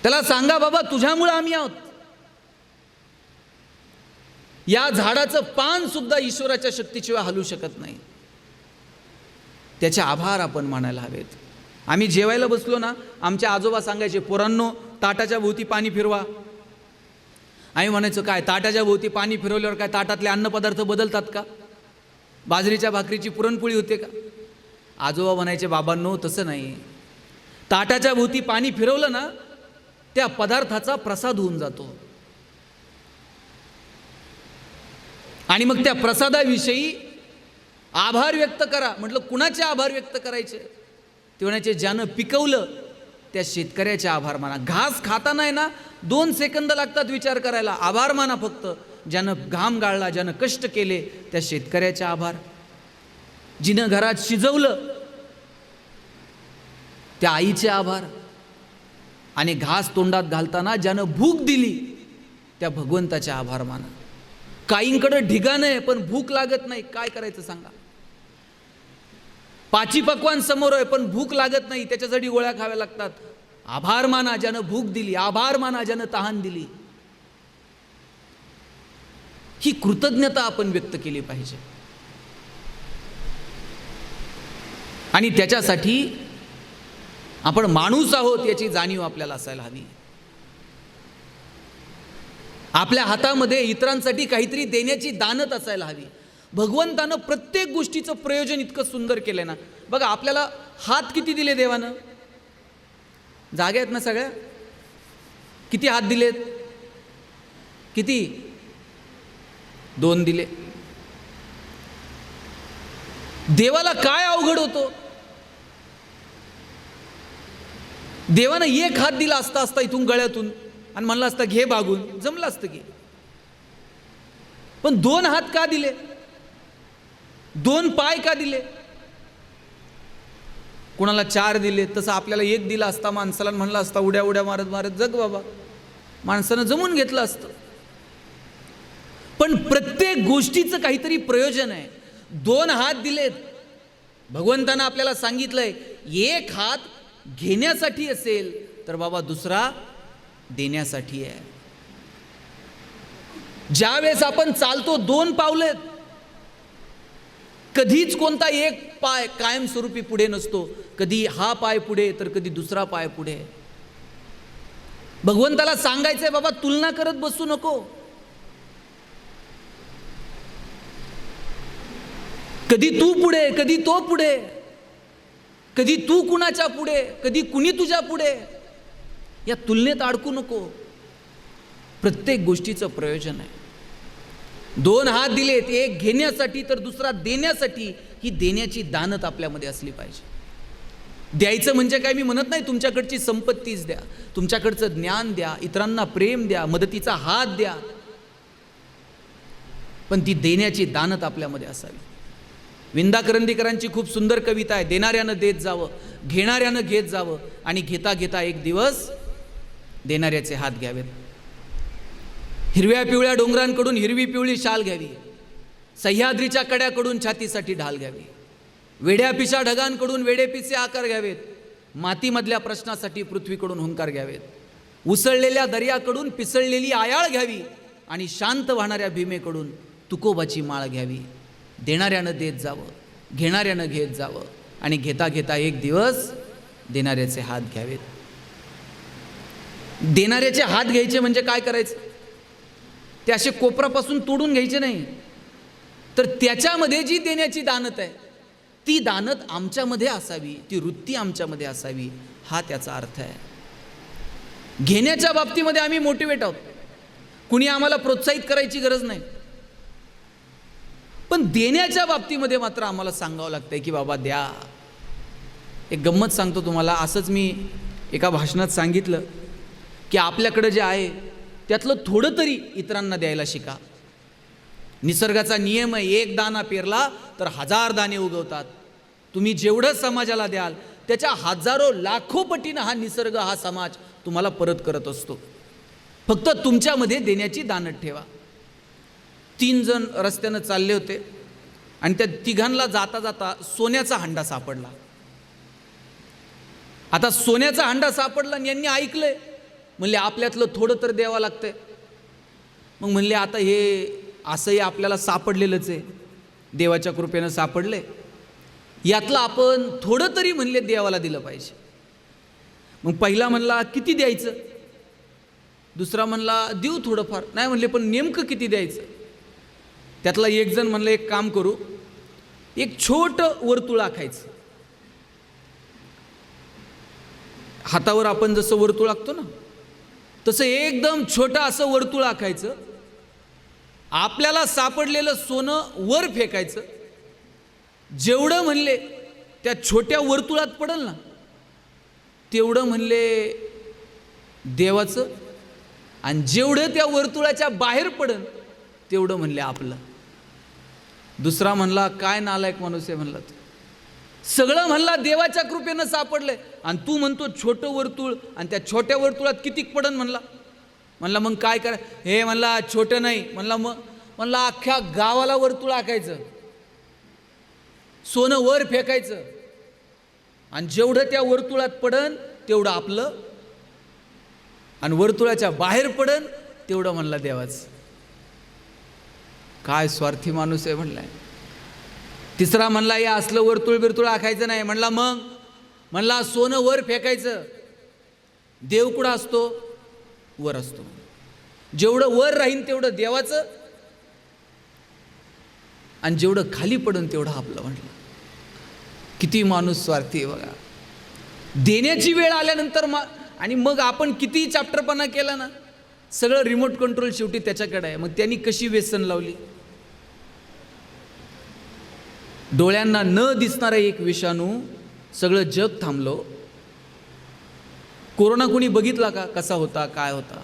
Speaker 1: त्याला सांगा, बाबा तुझ्यामुळे आम्ही आहोत. या झाडाचं पान सुद्धा ईश्वराच्या शक्तीशिवाय हलू शकत नाही. त्याचे आभार आपण मानायला हवेत. आम्ही जेवायला बसलो ना, आमचे आजोबा सांगायचे, पोरांनो ताटाच्या भोवती पाणी फिरवा. आम्ही म्हणायचो, काय ताटाच्या भोवती पाणी फिरवल्यावर काय ताटातले अन्नपदार्थ बदलतात का? बाजरीच्या भाकरीची पुरणपोळी होते का? आजोबा म्हणायचे, बाबांनो तसं नाही. ताटाच्या भोवती पाणी फिरवलं ना, त्या पदार्थाचा प्रसाद होऊन जातो. आणि मग त्या प्रसादाविषयी आभार व्यक्त करा. म्हटलं कुणाचे आभार व्यक्त करायचे? ते म्हणायचे, ज्यानं पिकवलं त्या शेतकऱ्याचे आभार माना. घास खाताना आहे ना 2 सेकंद लागतात विचार करायला. आभार माना फक्त. ज्यानं घाम गाळला, ज्यानं कष्ट केले त्या शेतकऱ्याचे आभार. जिनं घरात शिजवलं त्या आईचे आभार. आणि घास तोंडात घालताना ज्यानं भूक दिली त्या भगवंताचे आभार माना. काहींकडे ढिगाण आहे पण भूक लागत नाही, काय करायचं सांगा? पाची पक्वान समोर आहे पण भूक लागत नाही, त्याच्यासाठी गोळ्या खाव्या लागतात. आभार माना ज्यानं भूक दिली, आभार माना ज्यानं तहान दिली. ही कृतज्ञता आपण व्यक्त केली पाहिजे. आणि त्याच्यासाठी आपण माणूस आहोत याची जाणीव आपल्याला असायला हवी. आपल्या हातामध्ये इतरांसाठी काहीतरी देण्याची दानत असायला हवी. भगवंतानं प्रत्येक गोष्टीचं प्रयोजन इतकं सुंदर केलंय ना. बघा आपल्याला हात किती दिले देवानं? जागा आहेत ना सगळ्या? किती हात दिलेत? किती? 2 दिले. देवाला काय अवघड होतो? देवानं 1 हात दिला असता इथून गळ्यातून आणि म्हणलं असतं घे बागून, जमलं असतं की. पण 2 हात का दिले? 2 पाय का दिले? कोणाला 4 दिले. तसं आपल्याला 1 दिला असता माणसाला, म्हणलं असता उड्या उड्या मारत मारत जग बाबा, माणसानं जमून घेतलं असतं. पण प्रत्येक गोष्टीचं काहीतरी प्रयोजन आहे. 2 हात दिलेत. भगवंतानं आपल्याला सांगितलंय 1 हात घेण्यासाठी असेल तर बाबा दुसरा देण्यासाठी आहे. ज्यावेळेस आपण चालतो 2 पावलेत, कधीच कोणता 1 पाय कायमस्वरूपी पुढे नसतो. कधी हा पाय पुढे तर कधी दुसरा पाय पुढे. भगवंताला सांगायचंय बाबा तुलना करत बसू नको. कधी तू पुढे, कधी तो पुढे, कधी तू कुणाच्या पुढे, कधी कुणी तुझ्या पुढे. या तुलनेत अडकू नको. प्रत्येक गोष्टीचं प्रयोजन आहे. 2 हात दिलेत, 1 घेण्यासाठी तर दुसरा देण्यासाठी. ही देण्याची दानत आपल्यामध्ये असली पाहिजे. द्यायचं म्हणजे काय मी म्हणत नाही तुमच्याकडची संपत्तीच द्या, तुमच्याकडचं ज्ञान द्या, इतरांना प्रेम द्या, मदतीचा हात द्या, पण ती देण्याची दानत आपल्यामध्ये असावी. विंदा करंदीकरांची खूप सुंदर कविता आहे. देणाऱ्यानं देत जावं, घेणाऱ्यानं घेत जावं आणि घेता घेता एक दिवस देणाऱ्याचे हात घ्यावेत. हिरव्या पिवळ्या डोंगरांकडून हिरवी पिवळी शाल घ्यावी. सह्याद्रीच्या कड्याकडून छातीसाठी ढाल घ्यावी. वेड्या पिशा ढगांकडून वेडेपिसे आकार घ्यावेत. मातीमधल्या प्रश्नासाठी पृथ्वीकडून हुंकार घ्यावेत. उसळलेल्या दर्याकडून पिसळलेली आयाळ घ्यावी आणि शांत वाहणाऱ्या भीमेकडून तुकोबाची माळ घ्यावी. देणाऱ्यानं देत जावं, घेणाऱ्यानं घेत जावं आणि घेता घेता एक दिवस देणाऱ्याचे हात घ्यावेत. देणाऱ्याचे हात घ्यायचे म्हणजे काय करायचं? ते असे कोपरापासून तोडून घ्यायचे नाही, तर त्याच्यामध्ये जी देण्याची दानत आहे ती दानत आमच्यामध्ये असावी, ती वृत्ती आमच्यामध्ये असावी, हा त्याचा अर्थ आहे. घेण्याच्या बाबतीमध्ये आम्ही मोटिवेट आहोत, कुणी आम्हाला प्रोत्साहित करायची गरज नाही. पण देण्याच्या बाबतीमध्ये मात्र आम्हाला सांगावं लागतंय की बाबा द्या. एक गंमत सांगतो तुम्हाला. असंच मी एका भाषणात सांगितलं की आपल्याकडे जे आहे त्यातलं थोडं तरी इतरांना द्यायला शिका. निसर्गाचा नियम आहे, 1 दाणा पेरला तर 1000 दाणे उगवतात. तुम्ही जेवढं समाजाला द्याल त्याच्या हजारो लाखो पटीनं हा निसर्ग, हा समाज तुम्हाला परत करत असतो. फक्त तुमच्यामध्ये देण्याची दानत ठेवा. 3 जण रस्त्यानं चालले होते आणि त्या तिघांना जाता जाता सोन्याचा हंडा सापडला. आता सोन्याचा हंडा सापडला आणि यांनी ऐकलंय, म्हणले आपल्यातलं थोडं तर द्यावं लागतंय. मग म्हणले आता हे असंही आपल्याला सापडलेलंच आहे, देवाच्या कृपेनं सापडले, यातलं आपण थोडं तरी म्हणले देवाला दिलं पाहिजे. मग पहिला म्हणला किती द्यायचं, दुसरा म्हणला देऊ थोडंफार. नाही म्हणले पण नेमकं किती द्यायचं. त्यातला एक जण म्हणलं एक काम करू, एक छोटं वर्तुळ आखायचं. हातावर आपण जसं वर्तुळ आखतो ना, तसं एकदम छोटं असं वर्तुळ आखायचं. आपल्याला सापडलेलं सोनं वर फेकायचं. जेवढं म्हणले त्या छोट्या वर्तुळात पडल ना, तेवढं म्हणले देवाचं, आणि जेवढं त्या वर्तुळाच्या बाहेर पडल तेवढं म्हणले आपलं. दुसरा म्हणला काय नालायक माणूस आहे म्हणला, सगळं म्हणला देवाच्या कृपेनं सापडलंय आणि तू म्हणतो छोटं वर्तुळ, आणि त्या छोट्या वर्तुळात किती पडन म्हणला. म्हणला मग काय करा, हे म्हणला छोटं नाही म्हणला, मग म्हणला अख्ख्या गावाला वर्तुळ आखायचं, सोनं वर फेकायचं, आणि जेवढं त्या वर्तुळात पडन तेवढं आपलं, आणि वर्तुळाच्या बाहेर पडन तेवढं म्हणला देवाचं. काय स्वार्थी माणूस आहे म्हणलाय. तिसरा म्हणला या असलं वर्तुळ बिरतुळ आखायचं नाही म्हणला. मग म्हणला सोनं वर फेकायचं. देव कुठं असतो, वर असतो. जेवढं वर राहीन तेवढं देवाचं, आणि जेवढं खाली पडन तेवढं आपलं म्हणलं. किती माणूस स्वार्थी आहे बघा. देण्याची वेळ आल्यानंतर आणि मग आपण किती चॅप्टरपणा केला ना, सगळं रिमोट कंट्रोल शेवटी त्याच्याकडे आहे. मग त्यांनी कशी व्यसन लावली. डोळ्यांना न दिसणारा एक विषाणू, सगळं जग थांबलो. कोरोना कोणी बघितला का, कसा होता काय होता,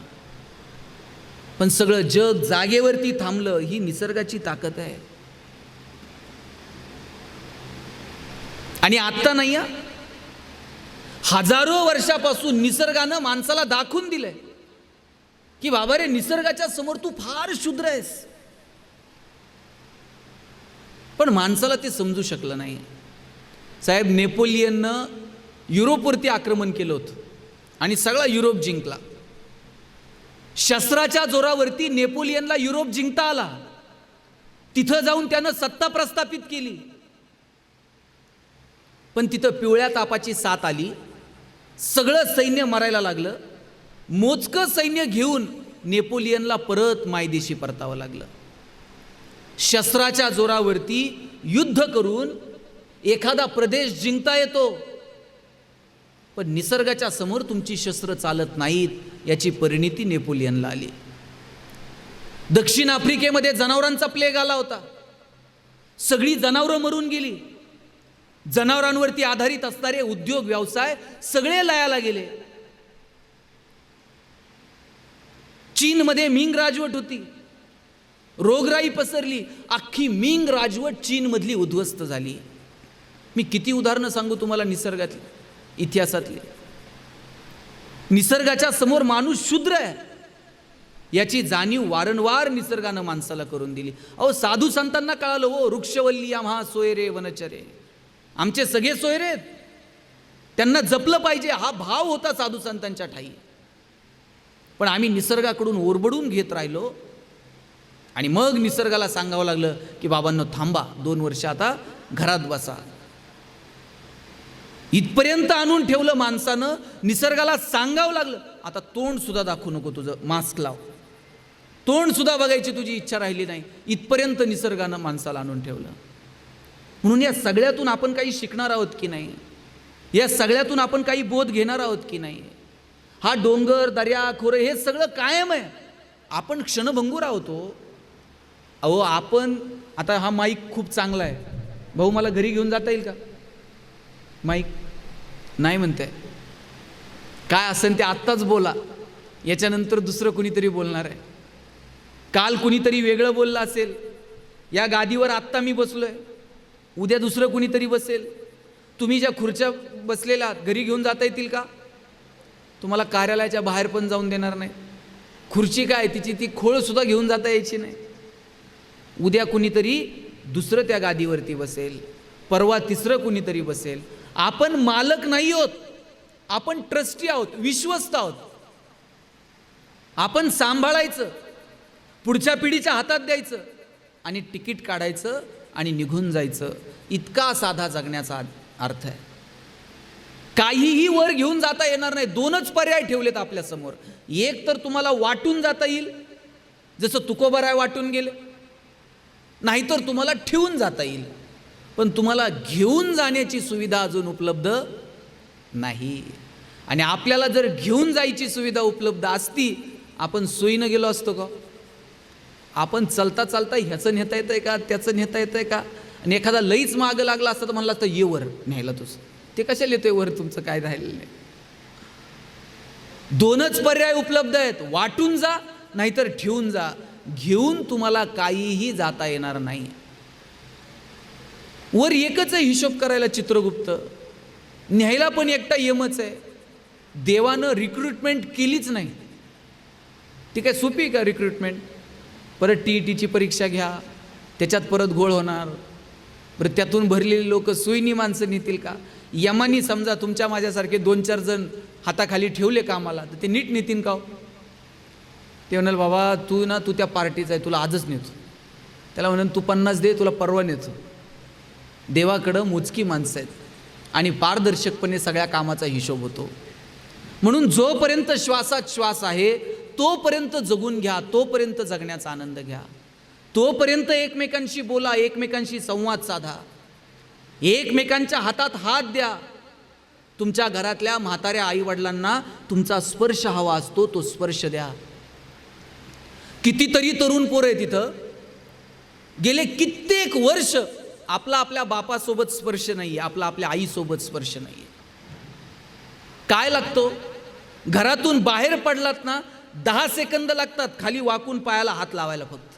Speaker 1: पण सगळं जग जागेवरती थांबलं. ही निसर्गाची ताकद आहे. आणि आत्ता नाही, हजारो वर्षापासून निसर्गानं माणसाला दाखवून दिलंय की बाबा रे, निसर्गाच्या समोर तू फार क्षुद्र आहेस. पण माणसाला ते समजू शकलं नाही. साहेब, नेपोलियननं युरोपवरती आक्रमण केलं होतं आणि सगळा युरोप जिंकला. शस्त्राच्या जोरावरती नेपोलियनला युरोप जिंकता आला. तिथं जाऊन त्यानं सत्ता प्रस्थापित केली. पण तिथं पिवळ्या तापाची साथ आली. सगळं सैन्य मरायला लागलं. मोजकं सैन्य घेऊन नेपोलियनला परत मायदेशी परतावं लागलं. शस्त्राच्या जोरावरती युद्ध करून एखादा प्रदेश जिंकता येतो, पण निसर्गाच्या समोर तुमची शस्त्र चालत नाहीत याची परिणिती नेपोलियनला आली. दक्षिण आफ्रिकेमध्ये जनावरांचा प्लेग आला होता. सगळी जनावरं मरून गेली. जनावरांवरती आधारित असणारे उद्योग व्यवसाय सगळे लयाला गेले. चीनमध्ये मिंग राजवट होती. रोगराई पसरली. अख्खी मिंग राजवट चीनमधली उद्ध्वस्त झाली. मी किती उदाहरणं सांगू तुम्हाला निसर्गातली, इतिहासातली. निसर्गाच्या समोर माणूस शूद्र आहे याची जाणीव वारंवार निसर्गानं माणसाला करून दिली. अहो, साधू संतांना कळालं, हो वृक्षवल्ली आम्हा सोयरे वनचरे, आमचे सगळे सोयरे आहेत, त्यांना जपलं पाहिजे, हा भाव होता साधू संतांच्या ठाई. पण आम्ही निसर्गाकडून ओरबडून घेत राहिलो आणि मग निसर्गाला सांगावं लागलं की बाबांनो थांबा, 2 वर्ष आता घरात बसा. इथपर्यंत आणून ठेवलं माणसानं. निसर्गाला सांगावं लागलं आता तोंड सुद्धा दाखवू नको, तुझं मास्क लाव, तोंड सुद्धा बघायची तुझी इच्छा राहिली नाही. इथपर्यंत निसर्गानं माणसाला आणून ठेवलं. म्हणून या सगळ्यातून आपण काही शिकणार आहोत की नाही, या सगळ्यातून आपण काही बोध घेणार आहोत की नाही. हा डोंगर दर्या खोरे हे सगळं कायम आहे. आपण क्षणभंगूर आहोत. अहो, आपण आता हा माईक खूप चांगला आहे, भाऊ मला घरी घेऊन जाता येईल का माईक? नाही म्हणते. काय असेल ते आत्ताच बोला, याच्यानंतर दुसरं कुणीतरी बोलणार आहे. काल कुणीतरी वेगळं बोललं असेल. या गादीवर आत्ता मी बसलोय, उद्या दुसरं कुणीतरी बसेल. तुम्ही ज्या खुर्च्या बसलेल्या घरी घेऊन जाता येतील का? तुम्हाला कार्यालयाच्या बाहेर पण जाऊन देणार नाही. खुर्ची काय तिची ती खोळ सुद्धा घेऊन जाता यायची नाही. उद्या कुणीतरी दुसरं त्या गादीवरती बसेल, परवा तिसरं कुणीतरी बसेल. आपण मालक नाही आहोत, आपण ट्रस्टी आहोत, विश्वस्त आहोत. आपण सांभाळायचं, पुढच्या पिढीच्या हातात द्यायचं आणि तिकीट काढायचं आणि निघून जायचं. इतका साधा जगण्याचा अर्थ आहे. काहीही वर घेऊन जाता येणार नाही. दोनच पर्याय ठेवलेत आपल्यासमोर. एक तर तुम्हाला वाटून जाता येईल, जसं तुकोबराय वाटून गेले, नाहीतर तुम्हाला ठेवून जाता येईल. पण तुम्हाला घेऊन जाण्याची सुविधा अजून उपलब्ध नाही. आणि आपल्याला जर घेऊन जायची सुविधा उपलब्ध असती, आपण सोयीनं गेलो असतो का? आपण चालता चालता ह्याचं नेता येतं आहे का, त्याचं नेता येतं आहे का? आणि एखादा लईच मागं लागला असता तर म्हणला असतं ये वर न्यायला तुझं. ते कशाला येतोय वर, तुमचं काय राहिलेलं नाही. दोनच पर्याय उपलब्ध आहेत, वाटून जा नाहीतर ठेवून जा. घेऊन तुम्हाला काहीही जाता येणार नाही. वर एकच आहे हिशोब करायला चित्रगुप्त, न्यायला पण एकटा यमच आहे. देवानं रिक्रुटमेंट केलीच नाही. ती काय सोपी आहे का रिक्रुटमेंट? परत TETची परीक्षा घ्या, त्याच्यात परत घोळ होणार, बरं त्यातून भरलेली लोक सोयीनी माणसं नेतील का? यमानी समजा तुमच्या माझ्यासारखे 2-4 जण हाताखाली ठेवले कामाला, तर ते नीट नेतील का? ते म्हणाल बाबा तू त्या पार्टीचा आहे, तुला आजच नेतो. त्याला म्हणाल तू 50 दे, तुला परवा नेतो. देवाकडं मोजकी माणसं आहेत आणि पारदर्शकपणे सगळ्या कामाचा हिशोब होतो. म्हणून जोपर्यंत श्वासात श्वास आहे तोपर्यंत जगून घ्या, तोपर्यंत जगण्याचा आनंद घ्या, तोपर्यंत एकमेकांशी बोला, एकमेकांशी संवाद साधा, एकमेकांच्या हातात हात द्या. तुमच्या घरातल्या म्हाताऱ्या आईवडिलांना तुमचा स्पर्श हवा असतो, तो स्पर्श द्या. कितीतरी तरुण पोरं आहे तिथं, गेले कित्येक वर्ष आपल्या बापासोबत स्पर्श नाही आहे, आपल्या आईसोबत स्पर्श नाही आहे. काय लागतो? घरातून बाहेर पडलात ना 10 सेकंद लागतात खाली वाकून पायाला हात लावायला. फक्त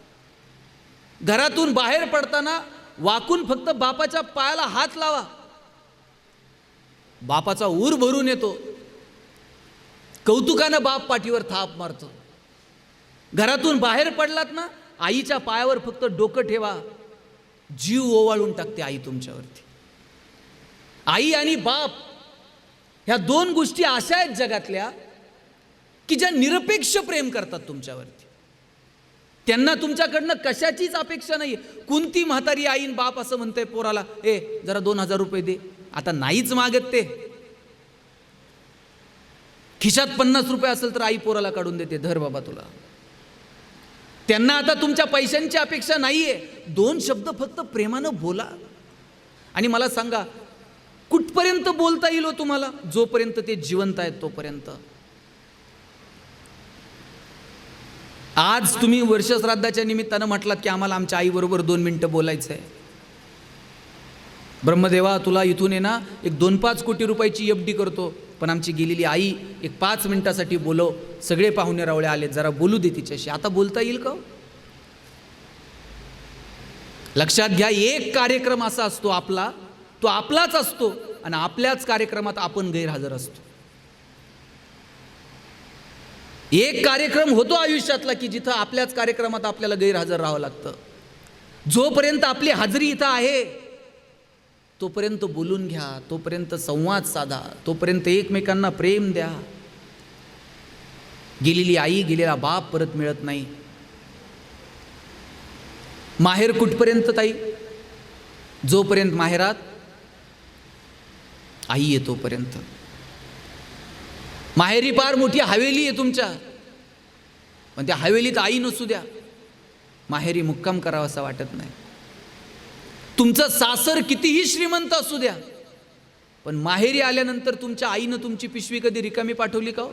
Speaker 1: घरातून बाहेर पडताना वाकून फक्त बापाच्या पायाला हात लावा. बापाचा ऊर भरून येतो, कौतुकानं बाप पाठीवर थाप मारतो. घरातून बाहेर पडलात ना आईच्या पायावर फक्त डोकं ठेवा, जीव ओवाळून टाकते आई तुमच्यावरती. आई आणि बाप ह्या 2 गोष्टी अशा आहेत जगातल्या की ज्या निरपेक्ष प्रेम करतात तुमच्यावरती. त्यांना तुमच्याकडनं कशाचीच अपेक्षा नाही. कोणती म्हातारी आईन बाप असं म्हणतंय पोराला, ए जरा 2000 रुपये दे, आता नाहीच मागत ते. खिशात 50 रुपये असेल तर आई पोराला काढून देते, धर बाबा तुला. त्यांना आता तुमच्या पैशांची अपेक्षा नाहीये. 2 शब्द फक्त प्रेमानं बोला. आणि मला सांगा कुठपर्यंत बोलता येईल हो तुम्हाला? जोपर्यंत ते जिवंत आहेत तोपर्यंत. आज तुम्ही वर्षश्राद्धाच्या निमित्तानं म्हटलात की आम्हाला आमच्या आईबरोबर 2 मिनिटं बोलायचं आहे. ब्रह्मदेवा तुला इथून आहे ना एक 2-5 कोटी रुपयाची FD करतो, पण आमची गेलेली आई एक 5 मिनिटासाठी बोलव, सगळे पाहुणे रावळे आले, जरा बोलू दे तिच्याशी. आता बोलता येईल का? लक्षात घ्या, एक कार्यक्रम असा असतो आपला, तो आपलाच असतो आणि आपल्याच कार्यक्रमात आपण गैरहजर असतो. एक कार्यक्रम होतो आयुष्यातला की जिथं आपल्याच कार्यक्रमात आपल्याला गैरहजर राहावं लागतं. जोपर्यंत आपली हजेरी इथं आहे तोपर्यंत बोलून घ्या, तोपर्यंत संवाद साधा, तोपर्यंत एकमेकांना प्रेम द्या. गेलेली आई, गेलेला बाप परत मिळत नाही. माहेर कुठपर्यंत ताई? जोपर्यंत माहेरात आई आहे तोपर्यंत. माहेरी फार मोठी हवेली आहे तुमच्या, पण त्या हवेलीत आई नसू द्या, माहेरी मुक्काम करावा असं वाटत नाही. तुमचं सासर कितीही श्रीमंत असू द्या, पण माहेरी आल्यानंतर तुमच्या आईनं तुमची पिशवी कधी रिकामी पाठवली का?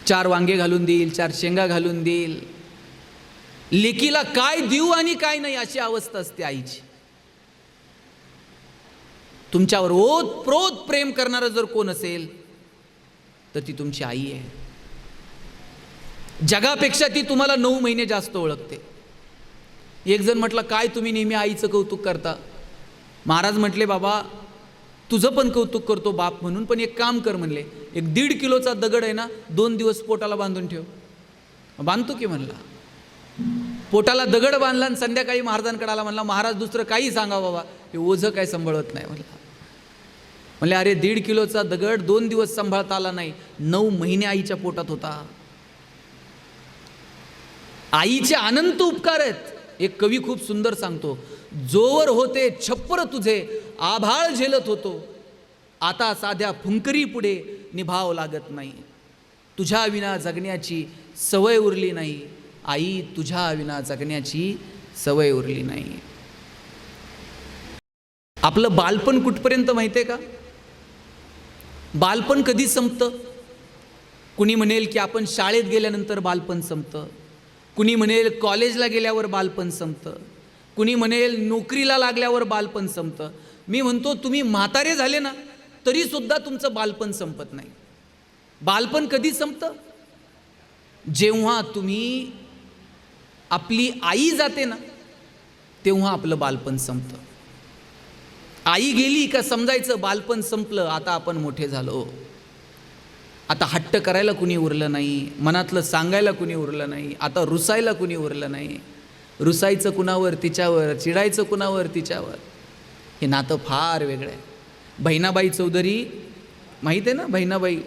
Speaker 1: 4 वांगे घालून देईल, 4 शेंगा घालून देईल. लेकीला काय देऊ आणि काय नाही अशी अवस्था असते आईची. तुमच्यावर ओतप्रोत प्रेम करणारं जर कोण असेल तर ती तुमची आई आहे. जगापेक्षा ती तुम्हाला 9 महिने जास्त ओळखते. एक जण म्हटलं काय तुम्ही नेहमी आईचं कौतुक करता? महाराज म्हटले बाबा तुझं पण कौतुक करतो बाप म्हणून, पण एक काम कर म्हणले, एक 1.5 किलोचा दगड आहे ना 2 दिवस पोटाला बांधून ठेव. बांधतो की म्हणला. पोटाला दगड बांधला आणि संध्याकाळी महाराजांकडे आला. म्हणला, महाराज दुसरं काही सांगा बाबा, हे ओझं काय सांभाळत नाही. म्हणले, अरे 1.5 किलोचा दगड 2 दिवस सांभाळता आला नाही, 9 महिने आईच्या पोटात होता. आईचे अनंत उपकार आहेत. एक कवी खूप सुंदर सांगतो, जोवर होते छप्पर तुझे आभाळ झेलत होतो, आता साध्या फुंकरी पुढे निभाव लागत नाही. तुझ्या विना जगण्याची सवय उरली नाही आई, तुझ्या विना जगण्याची सवय उरली नाही. आपलं बालपण कुठपर्यंत माहिती आहे का? बालपण कधी संपतं? कुणी म्हणेल की आपण शाळेत गेल्यानंतर बालपण संपतं, कुणी म्हणेल कॉलेजला गेल्यावर बालपण संपतं, कुणी म्हणेल नोकरीला लागल्यावर बालपण संपतं. मी म्हणतो, तुम्ही म्हातारे झाले ना तरीसुद्धा तुमचं बालपण संपत नाही. बालपण कधी संपतं? जेव्हा तुम्ही, आपली आई जाते ना तेव्हा आपलं बालपण संपतं. आई गेली का समजायचं बालपण संपलं, आता आपण मोठे झालो. आता हट्ट करायला कुणी उरलं नाही, मनातलं सांगायला कुणी उरलं नाही, आता रुसायला कुणी उरलं नाही. रुसायचं कुणावर? तिच्यावर. चिडायचं कुणावर? तिच्यावर. हे नातं फार वेगळं आहे. बहिणाबाई चौधरी माहीत आहे ना? बहिणाबाई,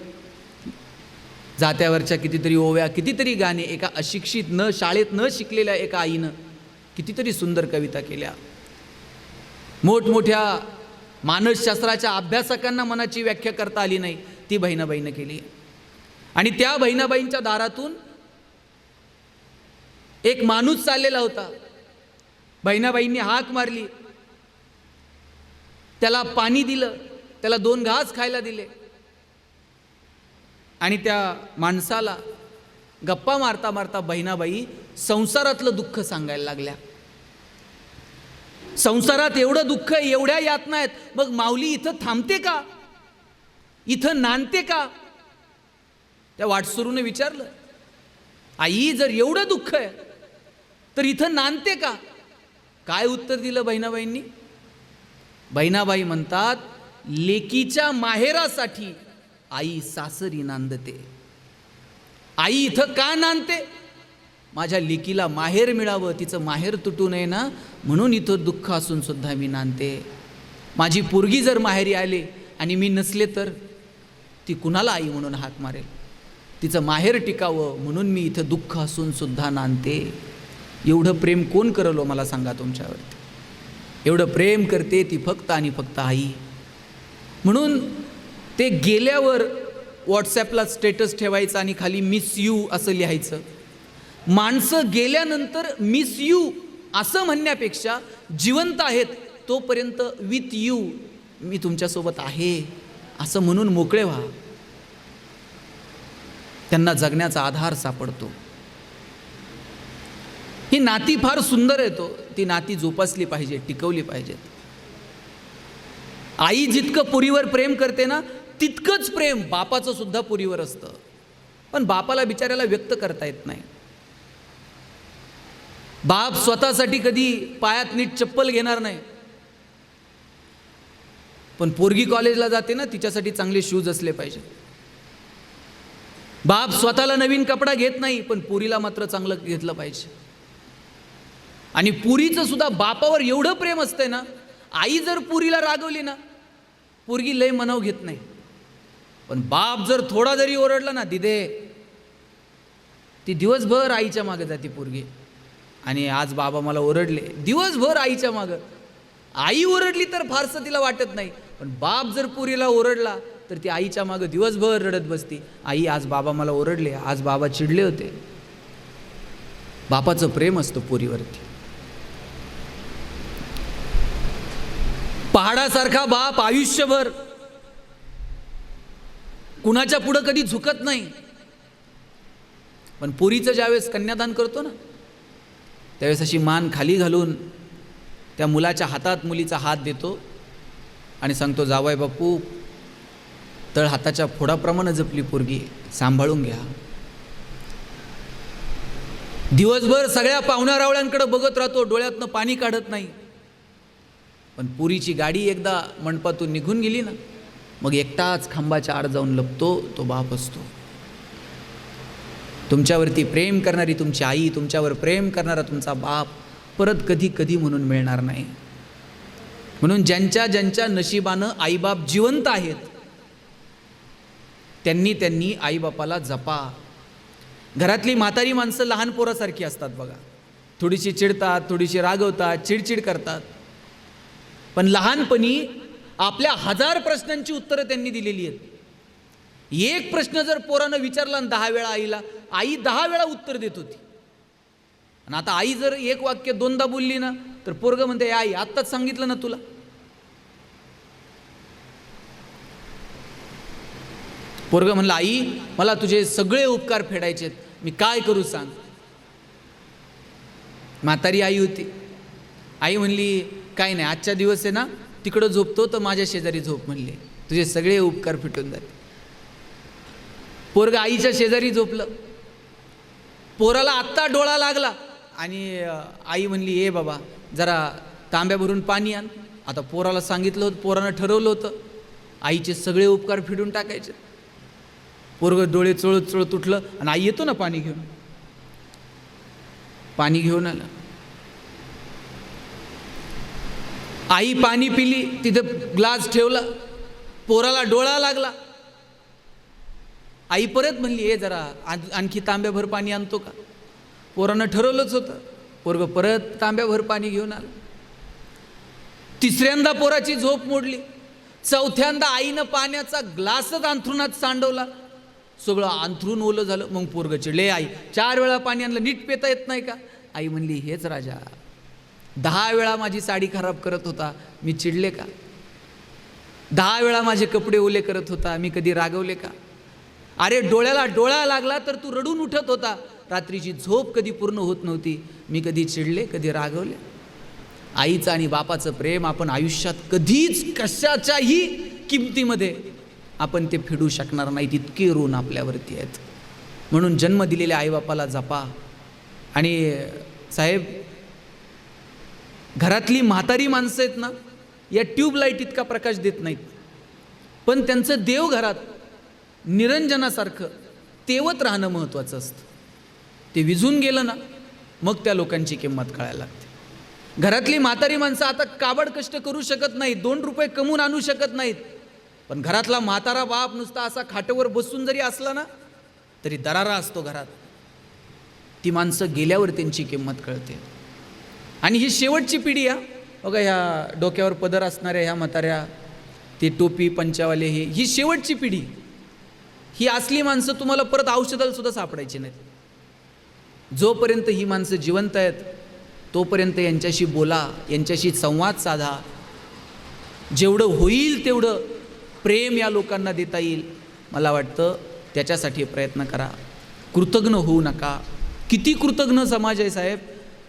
Speaker 1: जात्यावरच्या कितीतरी ओव्या, कितीतरी गाणे, एका अशिक्षित, न शाळेत न शिकलेल्या एका आईनं कितीतरी सुंदर कविता केल्या. मोठमोठ्या मानसशास्त्राच्या अभ्यासकांना मनाची व्याख्या करता आली नाही, ती बहिणाबाईनं केली. आणि त्या बहिणाबाईंच्या दारातून एक माणूस चाललेला होता. बहिणाबाईंनी हाक मारली, त्याला पाणी दिलं, त्याला 2 घास खायला दिले. आणि त्या माणसाला गप्पा मारता मारता बहिणाबाई संसारातलं दुःख सांगायला लागल्या. संसारात एवढं दुःख, एवढ्या यातना आहेत, मग माऊली इथं थांबते का? इथं नांदते का? त्या वाटसरूने विचारलं, आई जर एवढं दुःख आहे तर इथं नांदते का? काय उत्तर दिलं बहिणाबाईंनी? बहिणाबाई म्हणतात, लेकीच्या माहेरासाठी आई सासरी नांदते. आई इथं का नांदते? माझ्या लेकीला माहेर मिळावं, तिचं माहेर तुटू नये ना, म्हणून इथं दुःख असून सुद्धा मी नांदते. माझी पोरगी जर माहेरी आले आणि मी नसले तर ती कुणाला आई म्हणून हाक मारेल? तिचं माहेर टिकावं म्हणून मी इथं दुःख असून सुद्धा नांदते. एवढं प्रेम कोण करलो मला सांगा तुमच्यावरती? एवढं प्रेम करते ती फक्त आणि फक्त आई. म्हणून ते गेल्यावर व्हॉट्सॲपला स्टेटस ठेवायचं आणि खाली मिस यू असं लिहायचं. माणसं गेल्यानंतर मिस यू असं म्हणण्यापेक्षा जिवंत आहेत तोपर्यंत विथ यू, मी तुमच्यासोबत आहे असं म्हणून मोकळे व्हा. त्यांना जगण्याचा आधार सापडतो. ही नाती फार सुंदर आहे, ती नाती जोपासली पाहिजे, टिकवली पाहिजेत. आई जितकं पुरीवर प्रेम करते ना, तितकंच प्रेम बापाचं सुद्धा पुरीवर असतं. पण बापाला बिचाऱ्याला व्यक्त करता येत नाही. बाप स्वतःसाठी कधी पायात नीट चप्पल घेणार नाही, पण पोरगी कॉलेजला जाते ना, तिच्यासाठी चांगले शूज असले पाहिजे. बाप स्वतःला नवीन कपडा घेत नाही, पण पुरीला मात्र चांगलं घेतलं पाहिजे. आणि पुरीचं सुद्धा बापावर एवढं प्रेम असतंय ना, आई जर पुरीला रागवली ना, पोरगी लय मनाव घेत नाही. पण बाप जर थोडा जरी ओरडला ना, दिदे, ती दिवसभर आईच्या मागे जाते पोरगी. आणि आज बाबा मला ओरडले, दिवसभर आईच्या मागं. आई ओरडली तर फारसं तिला वाटत नाही, पण बाप जर पुरीला ओरडला तर ती आईच्या मागं दिवसभर रडत बसती. आई, आज बाबा मला ओरडले, आज बाबा चिडले होते. बापाचं प्रेम असतं पोरीवरती. पहाडासारखा बाप आयुष्यभर कुणाच्या पुढं कधी झुकत नाही. पण पोरीचं ज्यावेळेस कन्यादान करतो ना, त्यावेळेस अशी मान खाली घालून त्या मुलाच्या हातात मुलीचा हात देतो आणि सांगतो, जावई बापू, तळ हाताच्या फोडाप्रमाणे जपली पोरगी, सांभाळून घ्या. दिवसभर सगळ्या पाहुण्यारावळ्यांकडे बघत राहतो, डोळ्यातनं पाणी काढत नाही. पण पुरीची गाडी एकदा मंडपातून निघून गेली ना, मग एकटाच खांबाच्या आड जाऊन लपतो तो बाप असतो. तुमच्यावरती प्रेम करणारी तुमची आई, तुमच्यावर प्रेम करणारा तुमचा बाप परत कधी कधी म्हणून मिळणार नाही. म्हणून ज्यांच्या ज्यांच्या नशिबानं आईबाप जिवंत आहेत त्यांनी आईबापाला जपा. घरातली म्हातारी माणसं लहान पोरासारखी असतात बघा, थोडीशी चिडतात, थोडीशी रागवतात, चिडचिड करतात, पण लहानपणी आपल्या 1000 प्रश्नांची उत्तरं त्यांनी दिलेली आहेत. एक प्रश्न जर पोरानं विचारला 10 वेळा आईला, आई 10 वेळा उत्तर देत होती. आणि आता आई जर एक वाक्य 2दा बोलली ना तर पोरगं म्हणते, आई आत्ताच सांगितलं ना तुला. पोरगं म्हणलं, आई मला तुझे सगळे उपकार फेडायचेत, मी काय करू सांग. म्हातारी आई होती. आई म्हणली, काय नाही, आजच्या दिवस आहे ना तिकडं झोपतो तर माझ्या शेजारी झोप म्हणले, तुझे सगळे उपकार फिटून जाते. पोरगं आईच्या शेजारी झोपलं. पोराला आत्ता डोळा लागला आणि आई म्हणली, ए बाबा जरा तांब्या भरून पाणी आण. आता पोराला सांगितलं होतं, पोरानं ठरवलं होतं आईचे सगळे उपकार फिटून टाकायचे. पोरगं डोळे चोळत चोळत उठलं आणि आई येतो ना पाणी घेऊन. पाणी घेऊन आलं. आई पाणी पिली, तिथं ग्लास ठेवला, पोराला डोळा लागला. आई परत म्हणली, ए जरा आणखी तांब्याभर पाणी आणतो का. पोरानं ठरवलंच होतं. पोरगं परत तांब्याभर पाणी घेऊन आलं. तिसऱ्यांदा पोराची झोप मोडली. चौथ्यांदा आईनं पाण्याचा ग्लासच अंथरुणात सांडवला. सगळं अंथरून ओलं झालं. मग पोरगं चिडले, आई 4 वेळा पाणी आणलं, नीट पेता येत नाही का. आई म्हणली, हेच राजा 10 वेळा माझी साडी खराब करत होता, मी चिडले का. 10 वेळा माझे कपडे ओले करत होता, मी कधी रागवले का. अरे डोळ्याला डोळा लागला तर तू रडून उठत होता, रात्रीची झोप कधी पूर्ण होत नव्हती, मी कधी चिडले, कधी रागवले. आईचं आणि बापाचं प्रेम आपण आयुष्यात कधीच कशाच्याही किमतीमध्ये आपण ते फेडू शकणार नाहीत, इतके ऋण आपल्यावरती आहेत. म्हणून जन्म दिलेल्या आईबापाला जपा. आणि साहेब, घरातली म्हातारी माणसं आहेत ना, या ट्यूबलाईट इतका प्रकाश देत नाहीत, पण त्यांचं देवघरात निरंजनासारखं तेवत राहणं महत्त्वाचं असतं. ते विझून गेलं ना मग त्या लोकांची किंमत कळायला लागते. घरातली म्हातारी माणसं आता काबड कष्ट करू शकत नाहीत, 2 रुपये कमवून आणू शकत नाहीत, पण घरातला म्हातारा बाप नुसता असा खाटेवर बसून जरी असला ना तरी दरारा असतो घरात. ती माणसं गेल्यावर त्यांची किंमत कळते. आणि ही शेवटची पिढी आहे बघा, ह्या डोक्यावर पदर असणाऱ्या ह्या म्हाताऱ्या, ते टोपी पंचावाले, ही शेवटची पिढी. ही असली माणसं तुम्हाला परत औषधाला सुद्धा सापडायची नाहीत. जोपर्यंत ही माणसं जिवंत आहेत तोपर्यंत यांच्याशी बोला, यांच्याशी संवाद साधा. जेवढं होईल तेवढं प्रेम या लोकांना देता येईल मला वाटतं त्याच्यासाठी प्रयत्न करा. कृतज्ञ होऊ नका. किती कृतज्ञ समाज आहे साहेब.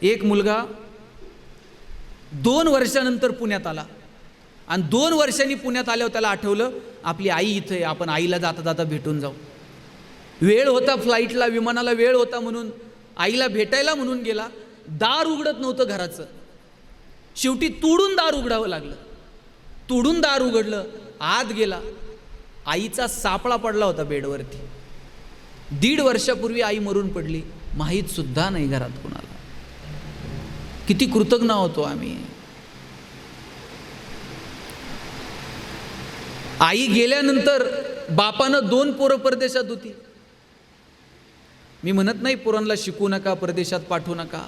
Speaker 1: एक मुलगा 2 वर्षानंतर पुण्यात आला आणि 2 वर्षांनी पुण्यात आल्यावर त्याला आठवलं आपली आई इथं आहे, आपण आईला जाता जाता भेटून जाऊ. वेळ होता फ्लाईटला, विमानाला वेळ होता म्हणून आईला भेटायला म्हणून गेला. दार उघडत नव्हतं घराचं. शेवटी तोडून दार उघडावं लागलं. तोडून दार उघडलं, आत गेला. आईचा सापळा पडला होता बेडवरती. 1.5 वर्षापूर्वी आई मरून पडली, माहीत सुद्धा नाही घरात कोणाला. किती कृतज्ञ होतो आम्ही. आई गेल्यानंतर बापानं 2 पोरं परदेशात होती. मी म्हणत नाही पोरांना शिकू नका, परदेशात पाठवू नका,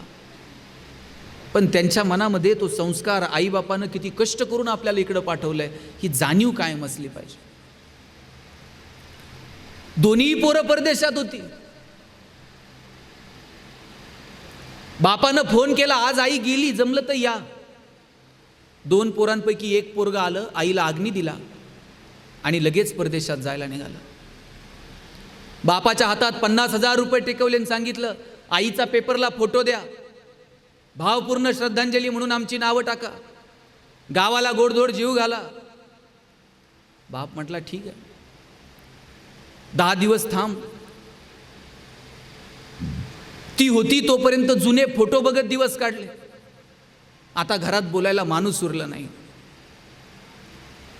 Speaker 1: पण त्यांच्या मनामध्ये तो संस्कार, आईबापानं किती कष्ट करून आपल्याला इकडं पाठवलंय ही जाणीव कायम असली पाहिजे. दोन्ही पोरं परदेशात होती. बापानं फोन केला, आज आई गेली, जमलं तर या. 2 पोरांपैकी 1 पोरगा आलं, आईला अग्नी दिला आणि लगेच परदेशात जायला निघालं. बापाच्या हातात 50,000 रुपये टेकवले आणि सांगितलं, आईचा पेपरला फोटो द्या, भावपूर्ण श्रद्धांजली म्हणून आमची नावं टाका, गावाला गोडधोड जीव घाला. बाप म्हटला ठीक आहे, 10 दिवस थांब. ती होती तोपर्यंत जुने फोटो बघत दिवस काढले. आता घरात बोलायला माणूस उरला नाही.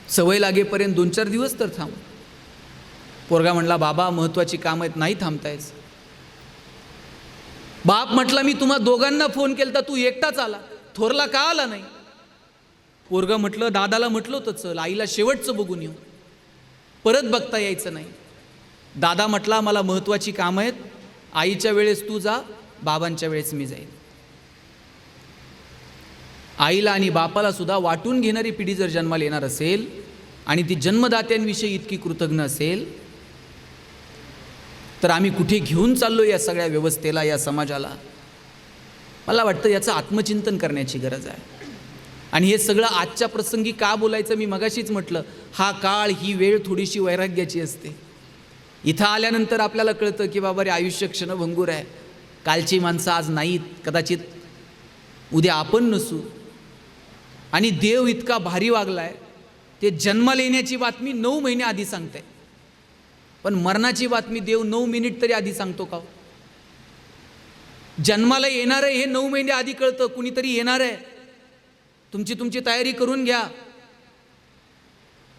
Speaker 1: सवय लागेपर्यंत 2-4 दिवस तर थांब. पोरगा म्हणला, बाबा महत्त्वाची कामं आहेत, नाही थांबतायच. बाप म्हटला मी तुम्हा दोघांना फोन केला, तू एकटाच आला, थोरला का आला नाही? पोरगं म्हटलं दादाला म्हटलं होतं चल, आईला शेवटचं बघून येऊ, परत बघता यायचं नाही. दादा म्हटला मला महत्त्वाची कामं आहेत, आईच्या वेळेस तू जा, बाबांच्या वेळेस मी जाईन. आईला आणि बापाला सुद्धा वाटून घेणारी पिढी जर जन्माला येणार असेल आणि ती जन्मदात्यांविषयी इतकी कृतज्ञ असेल, तर आम्ही कुठे घेऊन चाललो या सगळ्या व्यवस्थेला, या समाजाला? मला वाटतं याचं आत्मचिंतन करण्याची गरज आहे. आणि हे सगळं आजच्या प्रसंगी का बोलायचं? मी मगाशीच म्हटलं, हा काळ, ही वेळ थोडीशी वैराग्याची असते. इथं आल्यानंतर आपल्याला कळतं की बाबा रे, आयुष्य क्षणभंगूर आहे. कालची माणसं आज नाहीत, कदाचित उद्या आपण नसू. आणि देव इतका भारी वागलाय, ते जन्माला येण्याची बातमी 9 महिने आधी सांगते, पण मरणाची बातमी देव 9 मिनिट तरी आधी सांगतो का? जन्माला येणार आहे हे 9 महिने आधी कळतं, कुणीतरी येणार आहे, तुमची तयारी करून घ्या.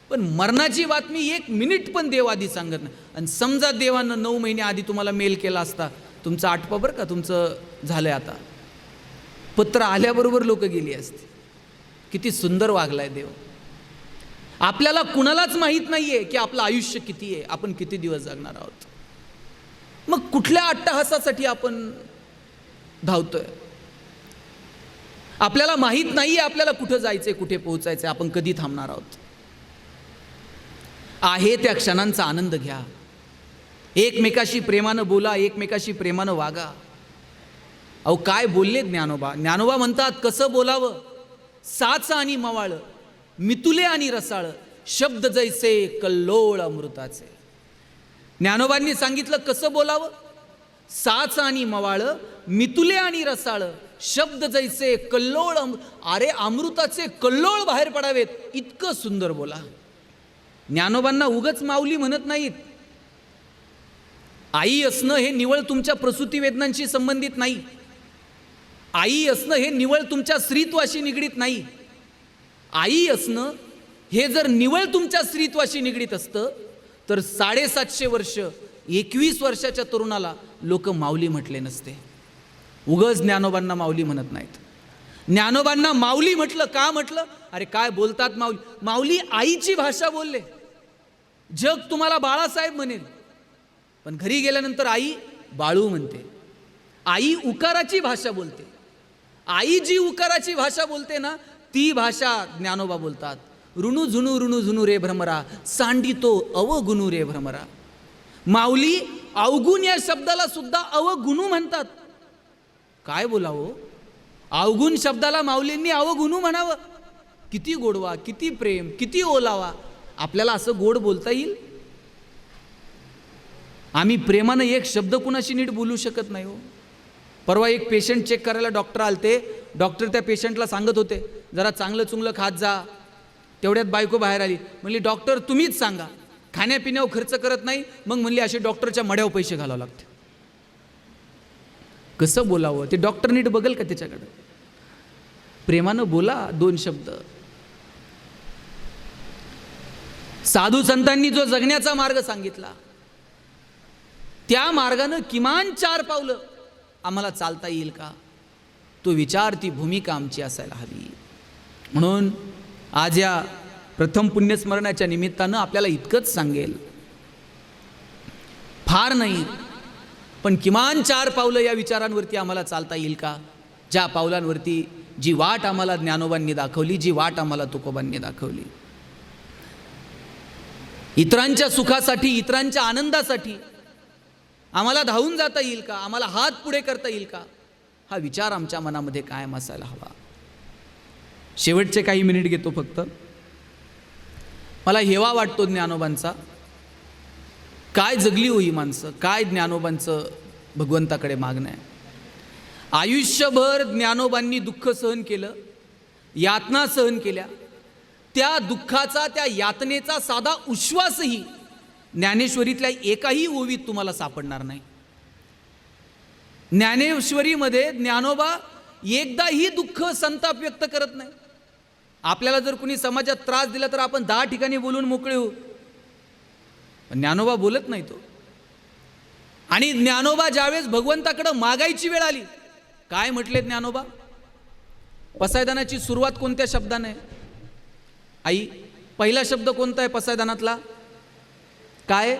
Speaker 1: पण मरणाची बातमी 1 मिनिट पण देव आधी सांगत नाही. आणि समजा देवानं 9 महिने आधी तुम्हाला मेल केला असता, तुमचं आटपा बरं का, तुमचं झालंय आता, पत्र आल्याबरोबर लोक गेली असती. किती सुंदर वागलाय देव. आपल्याला कुणालाच माहीत नाहीये की आपलं आयुष्य किती आहे, आपण किती दिवस जगणार आहोत. मग कुठल्या अट्टहासासाठी आपण धावतोय? आपल्याला माहीत नाहीये आपल्याला कुठं जायचंय, कुठे पोहोचायचंय, आपण कधी थांबणार आहोत. आहे त्या क्षणांचा आनंद घ्या. एकमेकाशी प्रेमानं बोला, एकमेकाशी प्रेमानं वागा. अहो काय बोलले ज्ञानोबा. ज्ञानोबा म्हणतात कसं बोलावं? साच आणि मवाळ, मितुले आणि रसाळ, शब्द जैसे कल्लोळ अमृताचे. ज्ञानोबांनी सांगितलं कसं बोलावं? साच आणि मवाळ, मितुले आणि रसाळ, शब्द जैसे कल्लोळ. अरे अमृताचे कल्लोळ बाहेर पडावेत इतकं सुंदर बोला. ज्ञानोबांना उगच माऊली म्हणत नाहीत. आई असणं हे निवळ तुमच्या प्रसूती वेदनांशी संबंधित नाही. आई असणं हे निवळ तुमच्या स्त्रीत्वाशी निगडीत नाही. आई असणं हे जर निवळ तुमच्या स्त्रीत्वाशी निगडीत असतं तर 750 वर्ष 21 वर्षाच्या तरुणाला लोक माऊली म्हटले नसते. उगच ज्ञानोबांना माऊली म्हणत नाहीत. ज्ञानोबांना माऊली म्हटलं का म्हटलं? अरे काय बोलतात माऊली. माऊली आईची भाषा बोलले. जग तुम्हाला बाळासाहेब म्हणेल, पण घरी गेल्यानंतर आई बाळू म्हणते. आई उकाराची भाषा बोलते. आई जी उकाराची भाषा बोलते ना, ती भाषा ज्ञानोबा बोलतात. ऋणू झुणू रे भ्रमरा, सांडितो अवगुणू रे भ्रमरा. माऊली अवगुण या शब्दाला सुद्धा अवगुणू म्हणतात. काय बोलावं? अवगुण शब्दाला माऊलींनी अवगुणू म्हणावं. किती गोडवा, किती प्रेम, किती ओलावा. आपल्याला असं गोड बोलता येईल? आम्ही प्रेमानं एक शब्द कुणाशी नीट बोलू शकत नाही हो. परवा एक पेशंट चेक करायला डॉक्टर आलते. डॉक्टर त्या पेशंटला सांगत होते जरा चांगलं चुंगलं खात जा. तेवढ्यात बायको बाहेर आली. म्हणली डॉक्टर तुम्हीच सांगा, खाण्यापिण्यावर खर्च करत नाही. मग म्हणली असे डॉक्टरच्या मड्यावर पैसे घालावं लागते. कसं बोलावं? ते डॉक्टर नीट बघल का त्याच्याकडे? प्रेमानं बोला 2 शब्द. साधू संतांनी जो जगण्याचा मार्ग सांगितला, त्या मार्गानं किमान 4 पावलं आम्हाला चालता येईल का? तो विचार, ती भूमिका आमची असायला हवी. म्हणून आज या प्रथम पुण्यस्मरणाच्या निमित्तानं आपल्याला इतकंच सांगेल, फार नाही पण किमान 4 पावलं या विचारांवरती आम्हाला चालता येईल का? ज्या पावलांवरती जी वाट आम्हाला ज्ञानोबांनी दाखवली, जी वाट आम्हाला तुकोबांनी दाखवली. इतरांच्या सुखासाठी, इतरांच्या आनंदासाठी आम्हाला धावून जाता येईल का? आम्हाला हात पुढे करता येईल का? हा विचार आमच्या मनामध्ये कायम असायला हवा. शेवटचे काही मिनिट घेतो फक्त. मला हेवा वाटतो ज्ञानोबांचा. काय जगली हो ही माणसं, काय ज्ञानोबांचं भगवंताकडे मागणं आहे. आयुष्यभर ज्ञानोबांनी दुःख सहन केलं, यातना सहन केल्या. त्या दुःखाचा, त्या यातनेचा साधा उश्वासही ज्ञानेश्वरीतल्या एकाही ओवीत तुम्हाला सापडणार नाही. ज्ञानेश्वरीमध्ये ज्ञानोबा एकदाही दुःख, संताप व्यक्त करत नाही. आपल्याला जर कुणी समाजात त्रास दिला तर आपण 10 ठिकाणी बोलून मोकळे होऊ, पण ज्ञानोबा बोलत नाही. तो आणि ज्ञानोबा ज्यावेळेस भगवंताकडे मागायची वेळ आली, काय म्हटले ज्ञानोबा? पसायदानाची सुरुवात कोणत्या शब्दाने? आई, पहिला शब्द कोणता आहे पसायदानातला? काय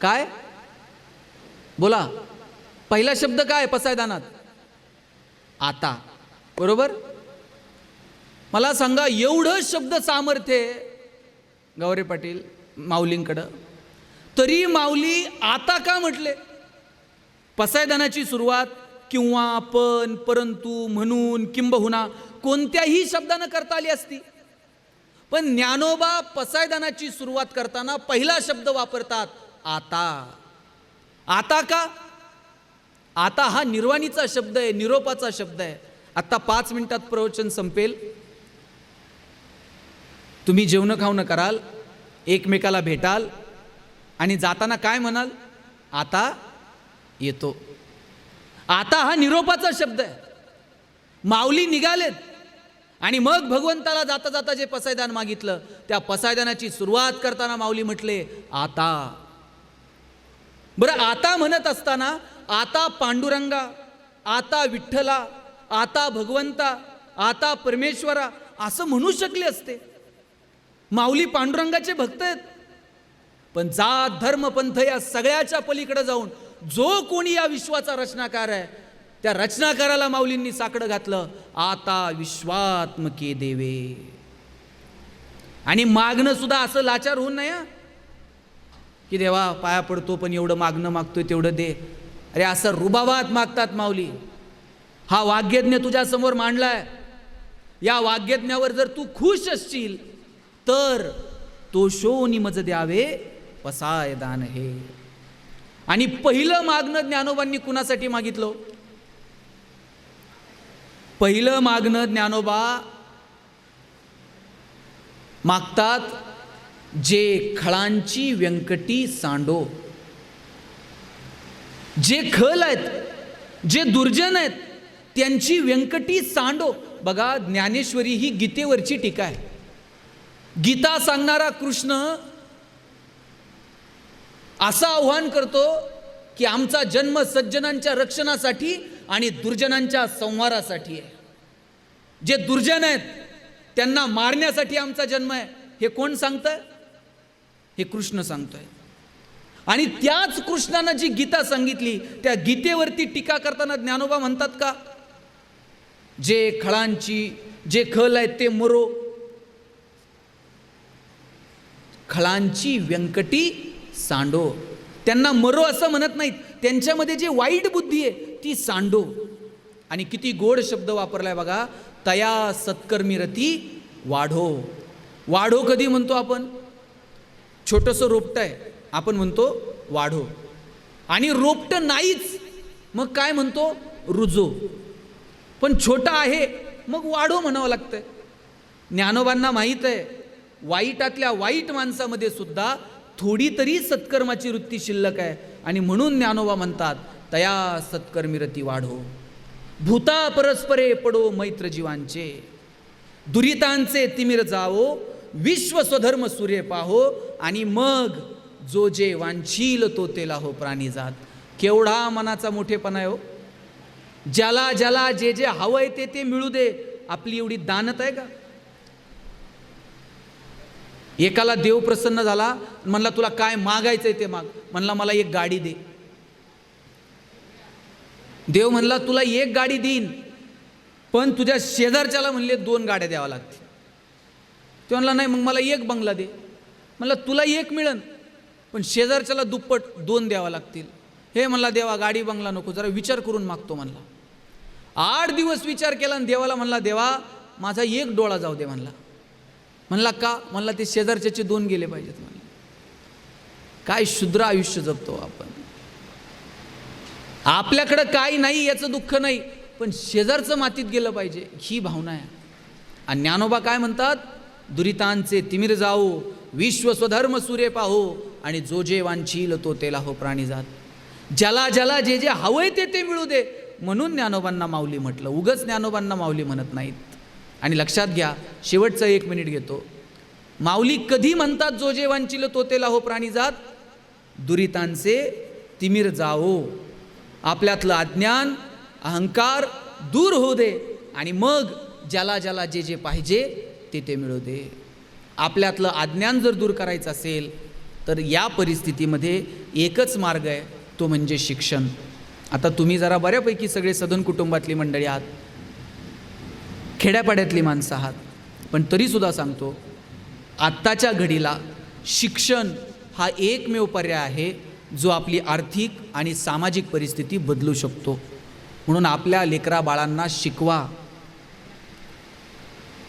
Speaker 1: काय बोला, पहिला शब्द काय पसायदानात? आता. बरोबर? मला सांगा, एवढं शब्द सामर्थ्य आहे गौरी पाटील माऊलींकडं, तरी माऊली आता का म्हटले? पसायदानाची सुरुवात किंवा, पण, परंतु, म्हणून, किंबहुना कोणत्याही शब्दानं करता आली असती, पण ज्ञानोबा पसायदानाची सुरुवात करताना पहिला शब्द वापरतात, आता. आता का? आता हा निर्वाणीचा शब्द आहे, निरोपाचा शब्द आहे. आता 5 मिनिटात प्रवचन संपेल. तुम्ही जेवण खावणं कराल, एकमेकाला भेटाल आणि जाताना काय म्हणाल? आता येतो. आता हा निरोपाचा शब्द आहे. माऊली निघालेत आणि मग भगवंताला जाता जाता जे पसायदान मागितलं, त्या पसायदानाची सुरुवात करताना माऊली म्हटले, आता. बरं, आता म्हणत असताना आता पांडुरंगा, आता विठ्ठला, आता भगवंता, आता परमेश्वरा असं म्हणू शकले असते. माऊली पांडुरंगाचे भक्त आहेत, पण जात धर्म पंथ या सगळ्याच्या पलीकडे जाऊन जो कोणी या विश्वाचा रचनाकार आहे, त्या रचनाकाराला माऊलींनी साकडं घातलं, आता विश्वात्मके देवे. आणि मागणं सुद्धा असं लाचार होऊन नाही की देवा पाया पडतो पण एवढं मागणं मागतोय तेवढं दे. अरे असं रुबाबात मागतात माऊली. हा वाग्यज्ञ तुझ्या समोर मांडलाय, या वाग्यज्ञावर जर तू खुश असशील तर तोषोनी मज द्यावे पसायदान हे. आणि पहिलं मागणं ज्ञानोबांनी कुणासाठी मागितलं? पहिलं मागणं ज्ञानोबा मागतात, जे खळांची व्यंकटी सांडो. जे खल आहेत, जे दुर्जन आहेत, त्यांची व्यंकटी सांडो. बघा, ज्ञानेश्वरी ही गीतेवरची टीका आहे. गीता सांगणारा कृष्ण असं आव्हान करतो की आमचा जन्म सज्जनांच्या रक्षणासाठी आणि दुर्जनांच्या संहारासाठी आहे. जे दुर्जन आहेत त्यांना मारण्यासाठी आमचा जन्म आहे. हे कोण सांगतंय? हे कृष्ण सांगतोय. आणि त्याच कृष्णानं जी गीता सांगितली, त्या गीतेवरती टीका करताना ज्ञानोबा म्हणतात का, जे खळांची, जे खल आहेत ते मरो. खळांची व्यंकटी सांडो. त्यांना मरो असं म्हणत नाहीत, त्यांच्यामध्ये जे वाईट बुद्धी आहे ती सांडो. आणि किती गोड शब्द वापरलाय बघा, तया सत्कर्मी रती वाढो. वाढो कधी म्हणतो आपण? छोटंसं रोपटं आहे, आपण म्हणतो वाढो. आणि रोपटं नाहीच, मग काय म्हणतो? रुजो. पण छोटा आहे मग वाढो म्हणावं लागतंय. ज्ञानोबांना माहीत आहे, वाईटातल्या वाईट माणसामध्ये सुद्धा थोडी तरी सत्कर्माची वृत्ती शिल्लक आहे. आणि म्हणून ज्ञानोबा म्हणतात, तया सत्कर्मी रती वाढो. भूता परस्परे पडो मैत्र जीवांचे, दुरितांचे तिमिर जावो, विश्व स्वधर्म सूर्य पाहो. आणि मग जो जे वांछील तो तेला हो प्राणी जात. केवढा मनाचा मोठेपणा आहे हो. ज्याला ज्याला जे जे हवंय ते ते मिळू दे. आपली एवढी दानत आहे का? एकाला देव प्रसन्न झाला, म्हणला तुला काय मागायचंय ते माग. म्हणला मला एक गाडी दे. देव म्हणला तुला एक गाडी देईन, पण तुझ्या शेजारच्याला म्हणले 2 गाड्या द्याव्या लागतील. ते म्हणला नाही, मग मला एक बंगला दे. म्हणला तुला एक मिळन, पण शेजारच्याला दुप्पट 2 द्यावा लागतील. हे म्हणला देवा गाडी बंगला नको, जरा विचार करून मागतो म्हणला. 8 दिवस विचार केला आणि देवाला म्हणला, देवा माझा एक डोळा जाऊ दे म्हणला. म्हणला का? म्हणला ते शेजारच्याचे 2 गेले पाहिजेत म्हणला. काय शुद्र आयुष्य जगतो आपण. आपल्याकडं काही नाही याचं दुःख नाही, पण शेजारचं मातीत गेलं पाहिजे ही भावना आहे. आणि ज्ञानोबा काय म्हणतात? दुरितांचे तिमिर जाओ, विश्व स्वधर्म सूर्य पाहो. आणि जो जे वांछील तो तेला हो प्राणी जात. ज्याला ज्याला जे जे हवंय ते ते मिळू दे. म्हणून ज्ञानोबांना माऊली म्हटलं, उगच ज्ञानोबांना माऊली म्हणत नाहीत. आणि लक्षात घ्या, शेवटचं 1 मिनिट घेतो. माऊली कधी म्हणतात जो जे वांछील तो तेला हो प्राणी जात? दुरितांचे तिमिर जावो, आपल्यातलं अज्ञान अहंकार दूर होऊ दे आणि मग ज्याला ज्याला जे जे पाहिजे ते ते मिळू दे. आपल्यातलं अज्ञान जर दूर करायचं असेल तर या परिस्थितीमध्ये एकच मार्ग आहे, तो म्हणजे शिक्षण. आता तुम्ही जरा बऱ्यापैकी सगळे सधन कुटुंबातली मंडळी आहात, खेड्यापाड्यातली माणसं आहात, पण तरीसुद्धा सांगतो आत्ताच्या घडीला शिक्षण हा एकमेव पर्याय आहे जो आपली आर्थिक आणि सामाजिक परिस्थिती बदलू शकतो. म्हणून आपल्या लेकरा बाळांना शिकवा,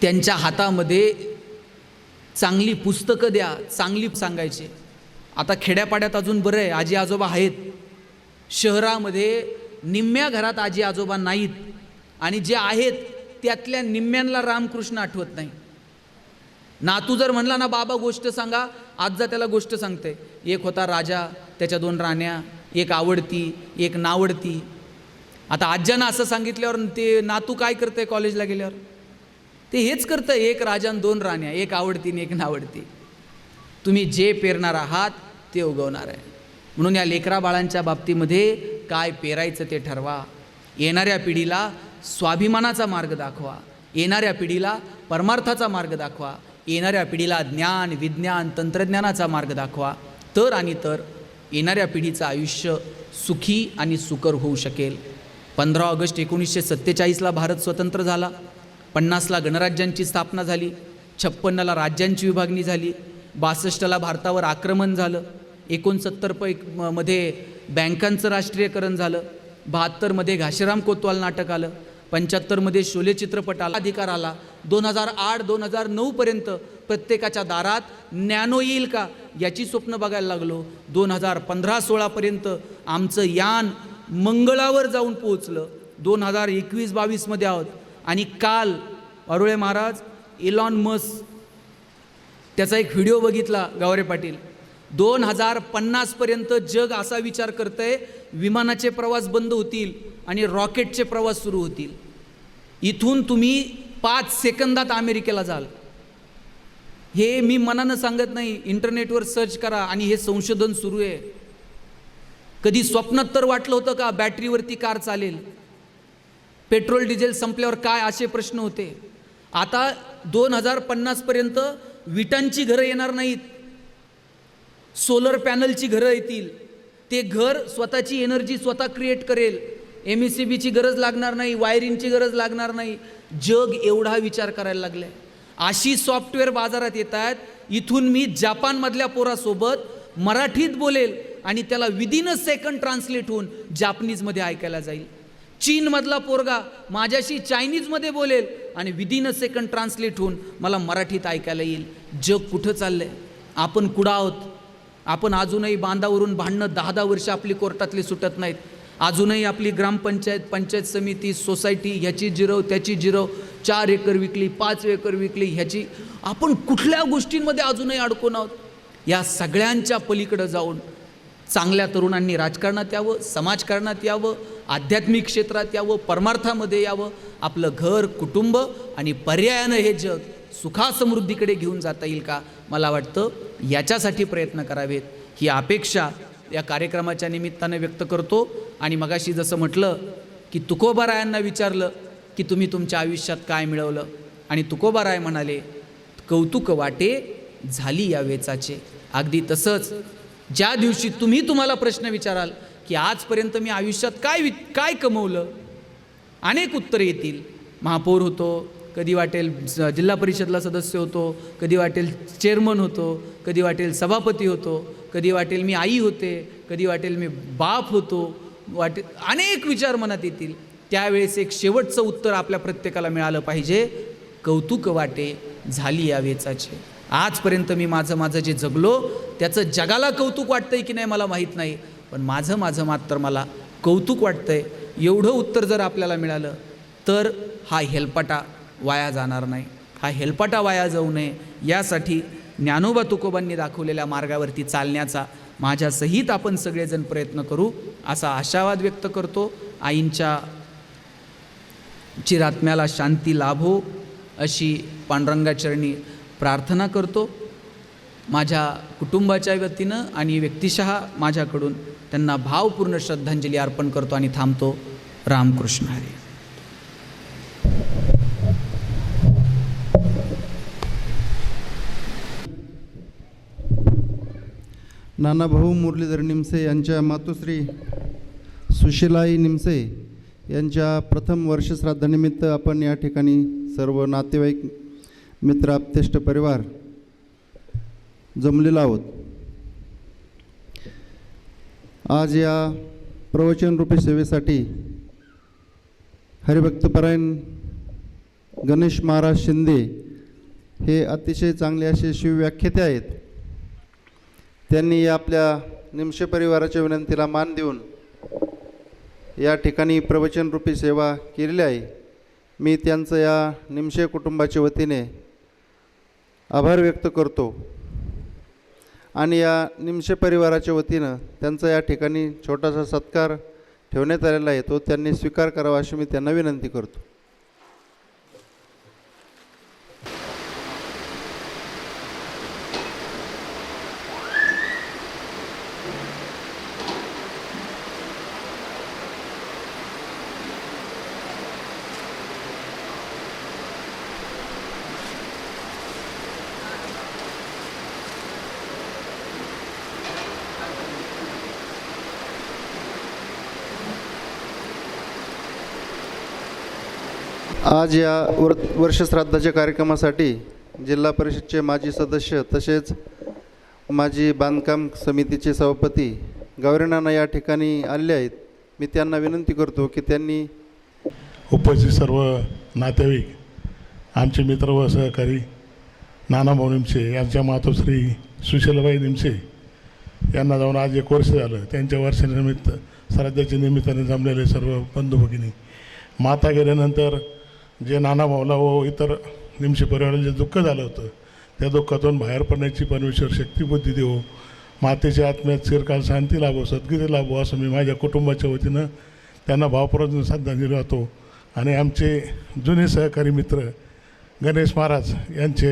Speaker 1: त्यांच्या हातामध्ये चांगली पुस्तकं द्या, चांगली सांगायचे. आता खेड्यापाड्यात अजून बरं आहे, आजी आजोबा आहेत. शहरामध्ये निम्म्या घरात आजी आजोबा नाहीत आणि जे आहेत त्यातल्या निम्म्यांना रामकृष्ण आठवत नाही. नातू जर म्हणला ना बाबा गोष्ट सांगा, आजचा त्याला गोष्ट सांगते. एक होता राजा, त्याच्या 2 राण्या, एक आवडती एक नावडती. आता आज्यानं असं सांगितल्यावर ते नातू काय करतंय कॉलेजला गेल्यावर? ते हेच करतं, एक राजा आणि 2 राण्या, एक आवडती आणि एक नावडती. तुम्ही जे पेरणार आहात ते उगवणार आहे. म्हणून या लेकरा बाळांच्या बाबतीमध्ये काय पेरायचं ते ठरवा. येणाऱ्या पिढीला स्वाभिमानाचा मार्ग दाखवा, येणाऱ्या पिढीला परमार्थाचा मार्ग दाखवा, येणाऱ्या पिढीला ज्ञान विज्ञान तंत्रज्ञानाचा मार्ग दाखवा. तर आणि तर येणाऱ्या पिढीचं आयुष्य सुखी आणि सुकर होऊ शकेल. 15 ऑगस्ट 1947ला भारत स्वतंत्र झाला. 50ला गणराज्यांची स्थापना झाली. 56ला राज्यांची विभागणी झाली. 62ला भारतावर आक्रमण झालं. 69 मध्ये बँकांचं राष्ट्रीयकरण झालं. 72मध्ये घाशीराम कोतवाल नाटक आलं. 75मध्ये शोले चित्रपट आला, अधिकार आला. 2008-2009 पर्यंत प्रत्येकाच्या दारात नॅनो येईल का याची स्वप्न बघायला लागलो. 2015-16 पर्यंत आमचं यान मंगळावर जाऊन पोहोचलं. 2021-22 मध्ये आहोत आणि काल अरुळे महाराज इलॉन मस्क त्याचा एक व्हिडिओ बघितला गावरे पाटील. 2050 पर्यंत जग असा विचार करतंय विमानाचे प्रवास बंद होतील आणि रॉकेटचे प्रवास सुरू होतील. इथून तुम्ही 5 सेकंदात अमेरिकेला जाल. हे मी मनानं सांगत नाही, इंटरनेटवर सर्च करा आणि हे संशोधन सुरू आहे. कधी स्वप्नात तर वाटलं होतं का बॅटरीवरती कार चालेल? पेट्रोल डिझेल संपल्यावर काय असे प्रश्न होते. आता 2050 पर्यंत विटांची घरं येणार नाहीत, सोलर पॅनलची घरं येतील. ते घर स्वतःची एनर्जी स्वतः क्रिएट करेल. MSCBची गरज लागणार नाही, वायरिंगची गरज लागणार नाही. जग एवढा विचार करायला लागला आहे. अशी सॉफ्टवेअर बाजारात येत आहेत. इथून मी जापानमधल्या पोरासोबत मराठीत बोलेल आणि त्याला विदिन अ सेकंड ट्रान्सलेट होऊन जापनीजमध्ये ऐकायला जाईल. चीनमधला पोरगा माझ्याशी चायनीजमध्ये बोलेल आणि विदिन अ सेकंड ट्रान्सलेट होऊन मला मराठीत ऐकायला येईल. जग कुठं चाललं आहे? आपण कुठं आहोत? आपण अजूनही बांधावरून भांडणं 10-10 वर्ष आपली कोर्टातली सुटत नाहीत. अजूनही आपली ग्रामपंचायत, पंचायत समिती, सोसायटी ह्याची जिरव त्याची जिरव, 4 एकर विकली 5 एकर विकली ह्याची. आपण कुठल्या गोष्टींमध्ये अजूनही अडकून आहोत? या सगळ्यांच्या पलीकडं जाऊन चांगल्या तरुणांनी राजकारणात यावं, समाजकारणात यावं, आध्यात्मिक क्षेत्रात यावं, परमार्थामध्ये यावं. आपलं घर कुटुंब आणि पर्यायानं हे जग सुखासमृद्धीकडे घेऊन जाता येईल का? मला वाटतं याच्यासाठी प्रयत्न करावेत, ही अपेक्षा या कार्यक्रमाच्या निमित्तानं व्यक्त करतो. आणि मगाशी जसं म्हटलं की तुकोबारायांना विचारलं की तुम्ही तुमच्या आयुष्यात काय मिळवलं, आणि तुकोबाराय म्हणाले कौतुक वाटे झाली या वेचाचे. अगदी तसंच ज्या दिवशी तुम्हाला प्रश्न विचाराल की आजपर्यंत मी आयुष्यात काय कमवलं, अनेक उत्तरे येतील. महापौर होतो, कधी वाटेल जिल्हा परिषदला सदस्य होतो, कधी वाटेल चेअरमन होतो, कधी वाटेल सभापती होतो, कधी वाटेल मी आई होते, कधी वाटेल मी बाप होतो, अनेक विचार मनात येतील. त्यावेळेस एक शेवटचं उत्तर आपल्या प्रत्येकाला मिळालं पाहिजे, कौतुक वाटे झाली या वेचाचे. आजपर्यंत मी माझं जे जगलो त्याचं जगाला कौतुक वाटतंय की नाही मला माहीत नाही, पण माझं मात्र मला कौतुक वाटतंय. एवढं उत्तर जर आपल्याला मिळालं तर हा हेलपाटा वाया जाणार नाही. हा हेलपाटा वाया जाऊ नये यासाठी ज्ञानोबा तुकोबांनी दाखवलेल्या मार्गावरती चालण्याचा माझ्यासहित आपण सगळेजण प्रयत्न करू असा आशावाद व्यक्त करतो. आईंच्या चिरात्म्याला शांती लाभो अशी पांडुरंगाचरणी प्रार्थना करतो. माझ्या कुटुंबाच्या वतीनं आणि व्यक्तिशः माझ्याकडून त्यांना भावपूर्ण श्रद्धांजली अर्पण करतो आणि थांबतो. रामकृष्ण हरी.
Speaker 2: नानाभाऊ मुरलीधर निमसे यांच्या मातोश्री सुशीलाई निमसे यांच्या प्रथम वर्षश्राद्धानिमित्त आपण या ठिकाणी सर्व नातेवाईक, मित्र, आप्तेष्ट परिवार जमलेलो आहोत. आज या प्रवचनरूपी सेवेसाठी हरिभक्तपरायण गणेश महाराज शिंदे हे अतिशय चांगले असे शिवव्याख्याते आहेत. त्यांनी आपल्या निमशे परिवाराच्या विनंतीला मान देऊन या ठिकाणी प्रवचनरूपी सेवा केलेली आहे. मी त्यांचं या निमशे कुटुंबाच्या वतीने आभार व्यक्त करतो आणि या निमशे परिवाराच्या वतीनं त्यांचा या ठिकाणी छोटासा सत्कार ठेवण्यात आलेला आहे, तो त्यांनी स्वीकार करावा अशी मी त्यांना विनंती करतो. आज या वर्षश्राद्धाच्या कार्यक्रमासाठी जिल्हा परिषदचे माजी सदस्य तसेच माजी बांधकाम समितीचे सभापती गौरीनाना या ठिकाणी आले आहेत. मी त्यांना विनंती करतो की त्यांनी
Speaker 3: उपस्थित सर्व नातेवाईक, आमचे मित्र व सहकारी नानाभाऊ निमसे यांच्या मातोश्री सुशीलाबाई निमसे यांना जाऊन आज 1 वर्ष झालं. त्यांच्या वर्षानिमित्त श्राद्धाच्या निमित्ताने जमलेले सर्व बंधू भगिनी, माता गेल्यानंतर जे नानाभाऊला व इतर निमशे परिवाराला जे दुःख झालं होतं त्या दुःखातून बाहेर पडण्याची परमेश्वर शक्तिबुद्धी देवो, मातेच्या आत्म्यात चिरकाल शांती लाभो, सद्गती लाभो असं मी माझ्या कुटुंबाच्या वतीनं त्यांना भावपूर्ण श्रद्धांजली वाहतो. आणि आमचे जुने सहकारी मित्र गणेश महाराज यांचे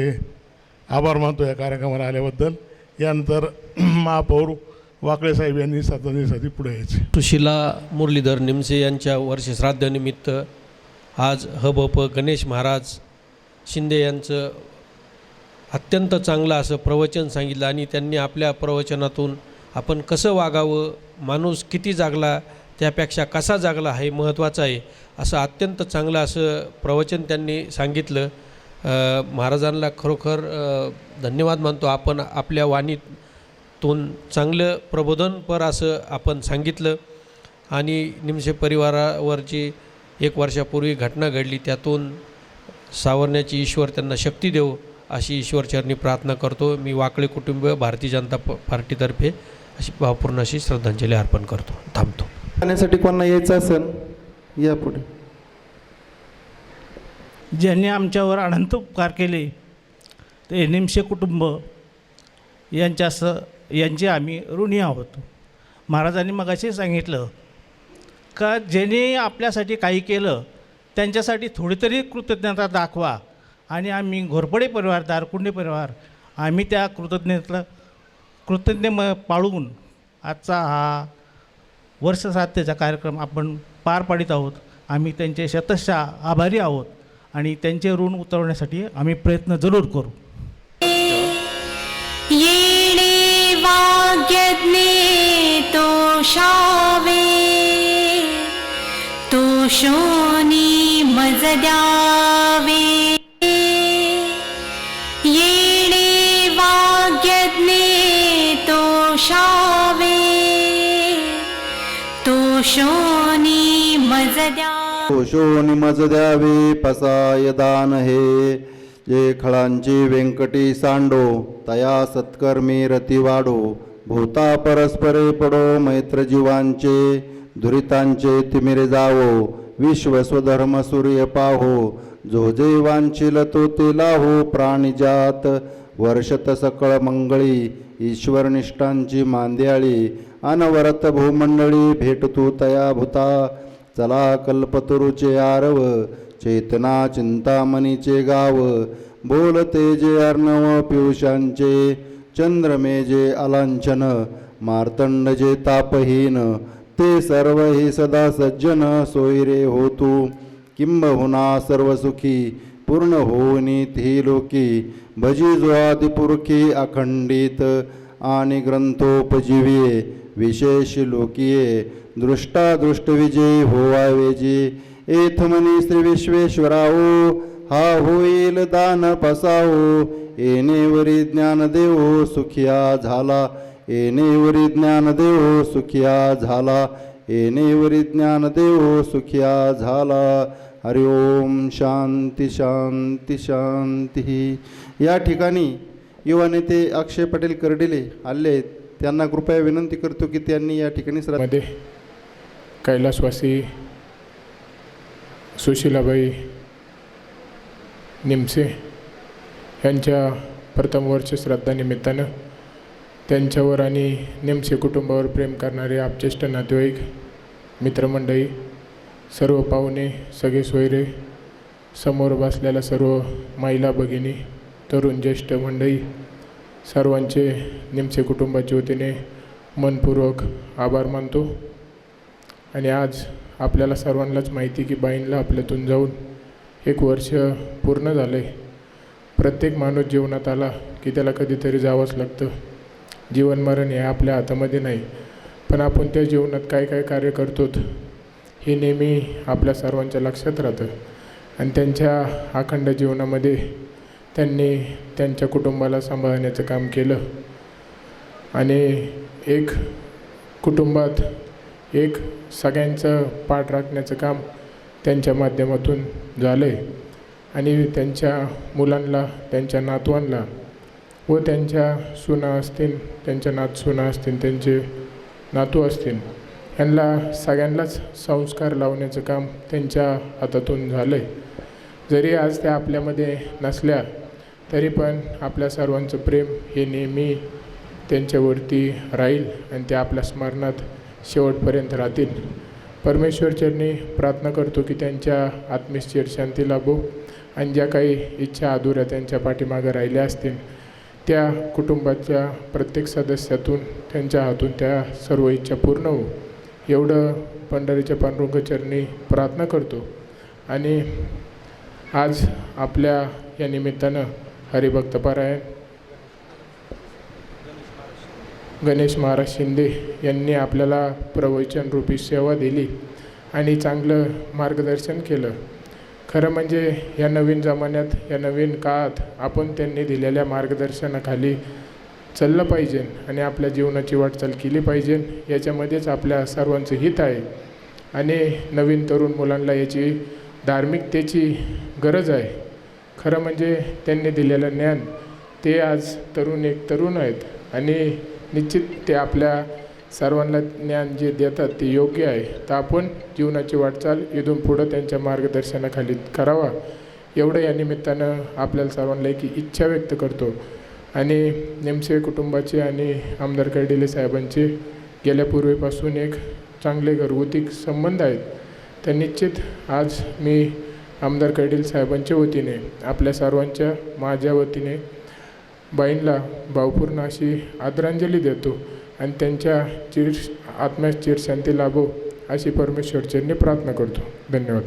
Speaker 3: आभार मानतो या कार्यक्रमाला आल्याबद्दल. यानंतर महापौर वाकळे साहेब यांनी श्रद्धांजलीसाठी पुढे यायचे.
Speaker 4: सुशीला मुरलीधर निमसे यांच्या वर्षश्राद्धानिमित्त आज हबप गणेश महाराज शिंदे यांचं अत्यंत चांगलं असं प्रवचन सांगितलं आणि त्यांनी आपल्या प्रवचनातून आपण कसं वागावं, माणूस किती जागला त्यापेक्षा कसा जागला हे महत्त्वाचं आहे असं अत्यंत चांगलं असं प्रवचन त्यांनी सांगितलं. महाराजांना खरोखर धन्यवाद मानतो. आपण आपल्या वाणीतून चांगलं प्रबोधनपर असं आपण सांगितलं आणि निमशे परिवारावरची 1 वर्षापूर्वी घटना घडली त्यातून सावरण्याची ईश्वर त्यांना शक्ती देव अशी ईश्वरचरणी प्रार्थना करतो. मी वाकळे कुटुंब भारतीय जनता पार्टीतर्फे अशी भावपूर्ण अशी श्रद्धांजली अर्पण करतो. थांबतो.
Speaker 2: पाहण्यासाठी कोणाला यायचं असेल या पुढे.
Speaker 5: ज्यांनी आमच्यावर अनंत उपकार केले ते निमशे कुटुंब यांचे आम्ही ऋणी आहोत. महाराजांनी मगाशी सांगितलं का ज्यांनी आपल्यासाठी काही केलं त्यांच्यासाठी थोडी तरी कृतज्ञता दाखवा. आणि आम्ही घोरपडे परिवार, दारकुंडे परिवार आम्ही त्या कृतज्ञ पाळून आजचा हा वर्षश्राद्धेचा कार्यक्रम आपण पार पाडित आहोत. आम्ही त्यांचे शतशः आभारी आहोत आणि त्यांचे ऋण उतरवण्यासाठी आम्ही प्रयत्न जरूर करू.
Speaker 6: येणे वाग्यज्ञे तोषावे तोषोनी मज द्यावे. येणे वाग्यज्ञे तोषावे तोषोनी मज द्यावे.
Speaker 2: तोषोनी मज द्यावे पसाय दान हे. जे खळांची व्यंकटी सांडो तया सत्कर्मी रती वाढो. भूता परस्परे पडो मैत्र जीवांचे दुरितांचे तिमिरे जावो. विश्व स्वधर्म सूर्य पाहो जो जे वांछिल तो ते लाहो. प्राणिजात वर्षत सकळ मंगळी ईश्वर निष्ठांची मांद्याळी. अनवरत भूमंडळी भेटतू तया भूता. चला कल्पतरुचे आरव चेतना चिंतामणीचे गाव. बोलते जे अर्णव पियुषांचे चंद्रमे जे अलांछन मार्तंड जे तापहीन ते सर्व ही सदा सज्जन सोयरे होतू किंबहुना सर्व सुखी पूर्ण होऊनी ती लोकी भजी जो आदिपुरखी अखंडित आणि ग्रंथोपजीविये विशेष लोकिये दृष्टादृष्ट विजयी होवावे जी एथमनी श्री विश्वेश्वराओ हा होईल दान पसाओ येणेवरी ज्ञान देवो सुखिया झाला येणेवरी ज्ञान देवो सुखिया झाला येणेवरी ज्ञान देवो सुखिया झाला. हरि ओम. शांती शांती शांती. या ठिकाणी युवा नेते अक्षय पटेल कर्डिले आले आहेत. त्यांना कृपया विनंती करतो की त्यांनी या ठिकाणी
Speaker 7: मध्ये कैलासवासी सुशीलाबाई निमसे यांच्या प्रथम वर्ष श्राद्धानिमित्तानं त्यांच्यावर आणि निमसे कुटुंबावर प्रेम करणारे आपज्येष्ठ नातेवाईक मित्रमंडळी सर्व पाहुणे सगळे सोयरे समोर बसलेल्या सर्व महिला भगिनी तरुण ज्येष्ठ मंडळी सर्वांचे निमसे कुटुंबाच्या वतीने मनपूर्वक आभार मानतो. आणि आज आपल्याला सर्वांनाच माहिती की बाईंला आपल्यातून जाऊन 1 वर्ष पूर्ण झालं आहे. प्रत्येक माणूस जीवनात आला की त्याला कधीतरी जावंच लागतं. जीवन मरण हे आपल्या हातामध्ये नाही, पण आपण त्या जीवनात काय काय कार्य करतो हे नेहमी आपल्या सर्वांच्या लक्षात राहतं. आणि त्यांच्या अखंड जीवनामध्ये त्यांनी त्यांच्या कुटुंबाला सांभाळण्याचं काम केलं आणि एक कुटुंबात एक सगळ्यांचं पाठ राखण्याचं काम त्यांच्या माध्यमातून झालं आहे. आणि त्यांच्या मुलांना त्यांच्या नातवांना व त्यांच्या सुना असतील त्यांच्या नातसुना असतील त्यांचे नातू असतील यांना सगळ्यांनाच संस्कार लावण्याचं काम त्यांच्या हातातून झालं आहे. जरी आज त्या आपल्यामध्ये नसल्या तरी पण आपल्या सर्वांचं प्रेम हे नेहमी त्यांच्यावरती राहील आणि ते आपल्या स्मरणात शेवटपर्यंत राहतील. परमेश्वरचरणी प्रार्थना करतो की त्यांच्या आत्मेस चिरशांती लाभो आणि ज्या काही इच्छा अधुऱ्या त्यांच्या पाठीमागं राहिल्या असतील त्या कुटुंबाच्या प्रत्येक सदस्यातून त्यांच्या हातून त्या सर्व इच्छा पूर्ण हो एवढं पंढरीच्या पांडुरंगाचरणी प्रार्थना करतो. आणि आज आपल्या या निमित्तानं हरिभक्तपारायण गणेश महाराज शिंदे यांनी आपल्याला प्रवचनरूपी सेवा दिली आणि चांगलं मार्गदर्शन केलं. खरं म्हणजे या नवीन जमान्यात या नवीन काळात आपण त्यांनी दिलेल्या मार्गदर्शनाखाली चाललं पाहिजे आणि आपल्या जीवनाची वाटचाल केली पाहिजे. याच्यामध्येच आपल्या सर्वांचं हित आहे आणि नवीन तरुण मुलांना याची धार्मिकतेची गरज आहे. खरं म्हणजे त्यांनी दिलेलं ज्ञान ते आज तरुण आहेत आणि निश्चित ते आपल्या सर्वांना ज्ञान जे देतात ते योग्य आहे. तर आपण जीवनाची वाटचाल इथून पुढं त्यांच्या मार्गदर्शनाखाली करावा एवढं या निमित्तानं आपल्याला सर्वांना एक इच्छा व्यक्त करतो. आणि निमसे कुटुंबाचे आणि आमदार कर्डिले साहेबांचे गेल्यापूर्वीपासून एक चांगले घरगुती संबंध आहेत. तर निश्चित आज मी आमदार कर्डिले साहेबांच्या वतीने आपल्या सर्वांच्या माझ्या वतीने बाईंना भावपूर्ण अशी आदरांजली देतो आणि त्यांच्या आत्म्यास चिरशांती लाभो अशी परमेश्वरचरणी प्रार्थना करतो. धन्यवाद.